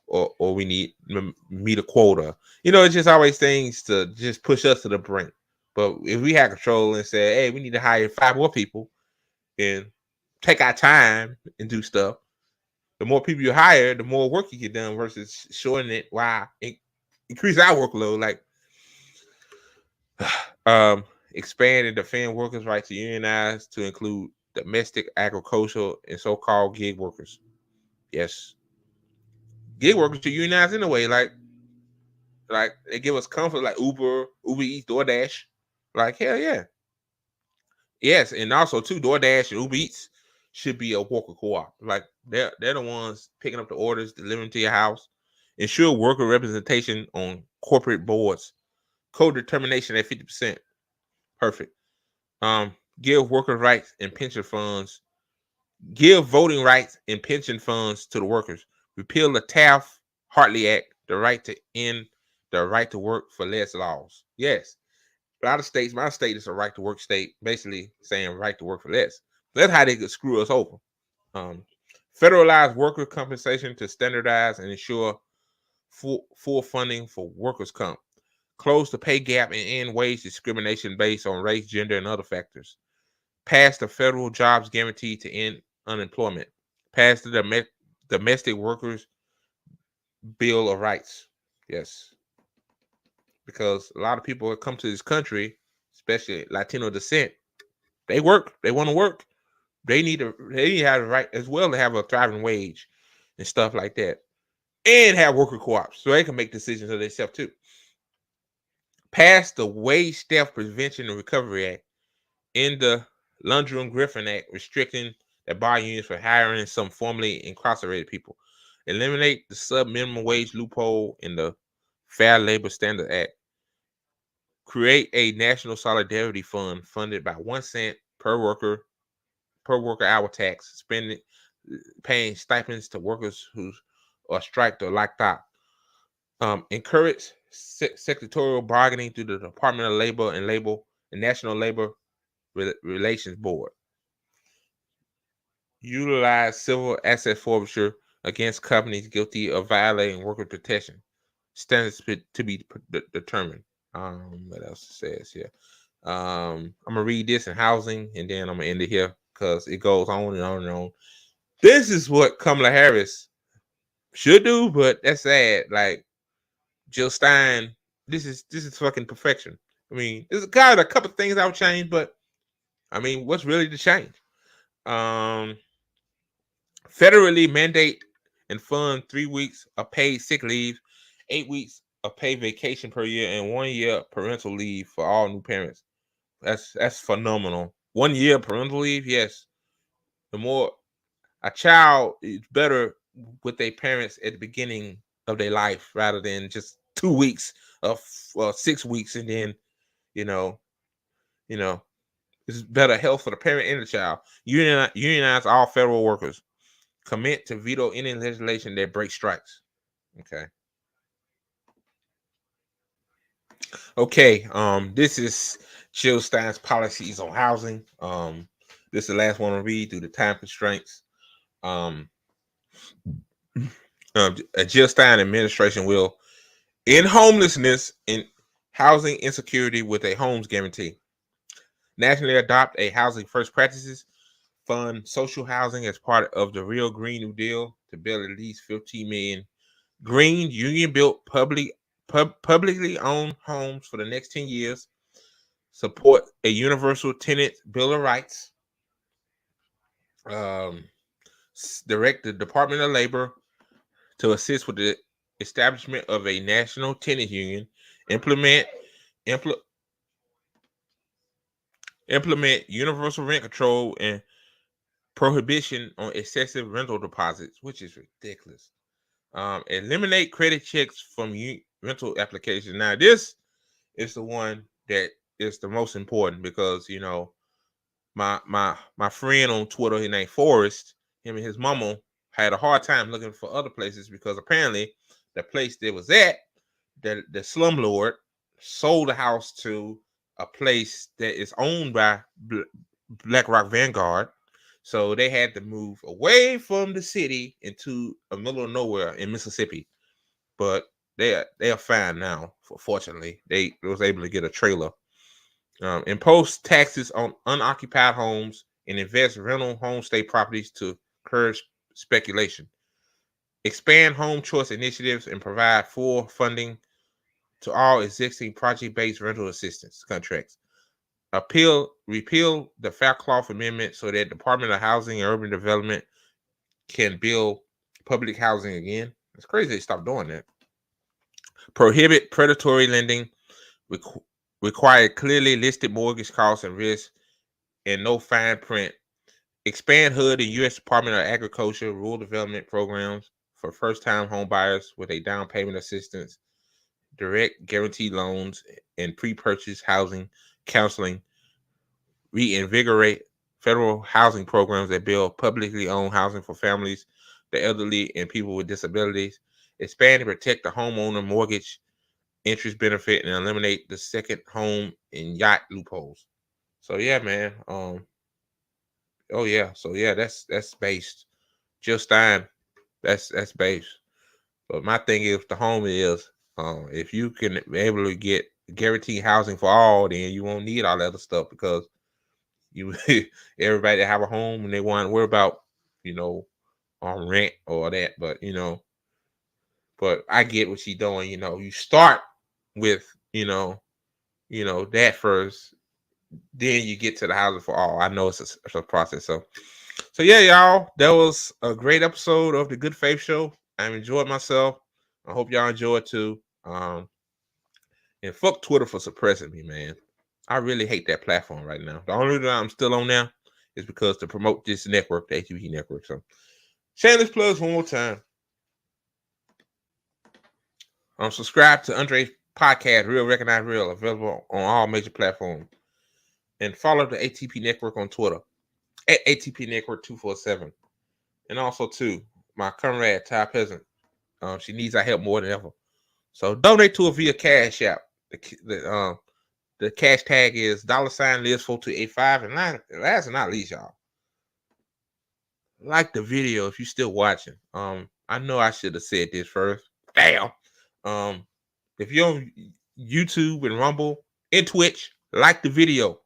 or we need meet a quota. It's just always things to just push us to the brink. But if we had control and said, hey, we need to hire 5 more people and take our time and do stuff, the more people you hire, the more work you get done versus shortening it. Wow, increase our workload. Like, expand and defend workers' right to unionize to include domestic, agricultural, and so-called gig workers. Yes, gig workers should unionize anyway. Like they give us comfort, like Uber Eats, DoorDash. Like, hell yeah. Yes, and also too, DoorDash and Uber Eats should be a worker co-op. Like they're the ones picking up the orders, delivering to your house. Ensure worker representation on corporate boards. Co-determination at 50%. Perfect. Give worker rights and pension funds. Give voting rights and pension funds to the workers. Repeal the Taft-Hartley Act, the right to end the right to work for less laws. Yes. A lot of states, my state is a right to work state, basically saying right to work for less. That's how they could screw us over. Federalize worker compensation to standardize and ensure full funding for workers' comp. Close the pay gap and end wage discrimination based on race, gender, and other factors. Pass the federal jobs guarantee to end unemployment. Pass the domestic workers bill of rights. Yes. Because a lot of people that come to this country, especially Latino descent, they work. They want to work. They need to have the right as well to have a thriving wage and stuff like that, and have worker co-ops so they can make decisions of themselves too. Pass the Wage Theft Prevention and Recovery Act, in the Lundgren-Griffin Act, restricting the bar unions for hiring some formerly incarcerated people. Eliminate the sub-minimum wage loophole in the Fair Labor Standards Act. Create a national solidarity fund funded by 1 cent per worker hour tax, paying stipends to workers who are striked or locked out. Encourage secretarial bargaining through the Department of Labor and National Labor Relations Board. Utilize civil asset forfeiture against companies guilty of violating worker protection. Standards to be determined. What else it says here? I'm gonna read this in housing, and then I'm gonna end it here because it goes on and on and on. This is what Kamala Harris should do, but that's sad. Like Jill Stein, this is fucking perfection. I mean, there's kind of a couple things I would change, but I mean, what's really to change? Federally mandate and fund 3 weeks of paid sick leave, 8 weeks of paid vacation per year, and 1 year parental leave for all new parents. That's phenomenal. 1 year parental leave, yes. The more a child is better with their parents at the beginning of their life rather than just 2 weeks of 6 weeks, and then you know it's better health for the parent and the child. Unionize all federal workers. Commit to veto any legislation that breaks strikes. Okay. This is Jill Stein's policies on housing. This is the last one to read due to time constraints. Jill Stein administration will end homelessness and housing insecurity with a homes guarantee. Nationally adopt a housing first practices. Fund social housing as part of the Real Green New Deal to build at least 15 million green union-built publicly owned homes for the next 10 years. Support a universal tenant bill of rights. Direct the Department of Labor to assist with the establishment of a national tenant union. Implement universal rent control and prohibition on excessive rental deposits, which is ridiculous. Eliminate credit checks from rental applications. Now, this is the one that is the most important because my friend on Twitter, his name Forrest, him and his mama had a hard time looking for other places because apparently the place they was at, the slumlord sold the house to a place that is owned by BlackRock Vanguard. So they had to move away from the city into the middle of nowhere in Mississippi. But they are fine now. Fortunately, they was able to get a trailer. Impose taxes on unoccupied homes and invest rental homestay properties to curb speculation. Expand home choice initiatives and provide full funding to all existing project-based rental assistance contracts. Repeal the Faircloth Amendment so that Department of Housing and Urban Development can build public housing again. It's crazy they stopped doing that. Prohibit predatory lending. Require clearly listed mortgage costs and risks and no fine print. Expand HUD and U.S. Department of Agriculture rural development programs for first-time home buyers with a down payment assistance, direct guaranteed loans, and pre-purchase housing counseling. Reinvigorate federal housing programs that build publicly owned housing for families, the elderly, and people with disabilities. Expand and protect the homeowner mortgage interest benefit and eliminate the second home and yacht loopholes. So yeah, man. That's based. Jill Stein, that's based. But my thing is the home is if you can be able to get guaranteed housing for all, then you won't need all that other stuff because you everybody that have a home and they want to worry about rent or that. But I get what she's doing. You start with that first, then you get to the housing for all. I know it's a process. So yeah, y'all, that was a great episode of the Good Faith Show. I enjoyed myself. I hope y'all enjoyed too. And fuck Twitter for suppressing me, man. I really hate that platform right now. The only reason I'm still on now is because to promote this network, the HTV network. So shameless plugs one more time. Subscribe to Andre's podcast, Real Recognize Real, available on all major platforms. And follow the ATP Network on Twitter at ATP Network 247. And also, too, my comrade, Ty Peasant. She needs our help more than ever. So donate to her via Cash App. The cash tag is $Liz4285. And last but not least, y'all, like the video if you're still watching. I know I should have said this first. Damn. If you're on YouTube and Rumble and Twitch, like the video.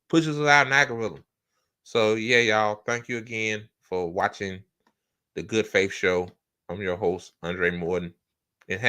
Pushes us out in algorithm. So yeah, y'all, thank you again for watching the Good Faith Show. I'm your host, Andre Morton, and have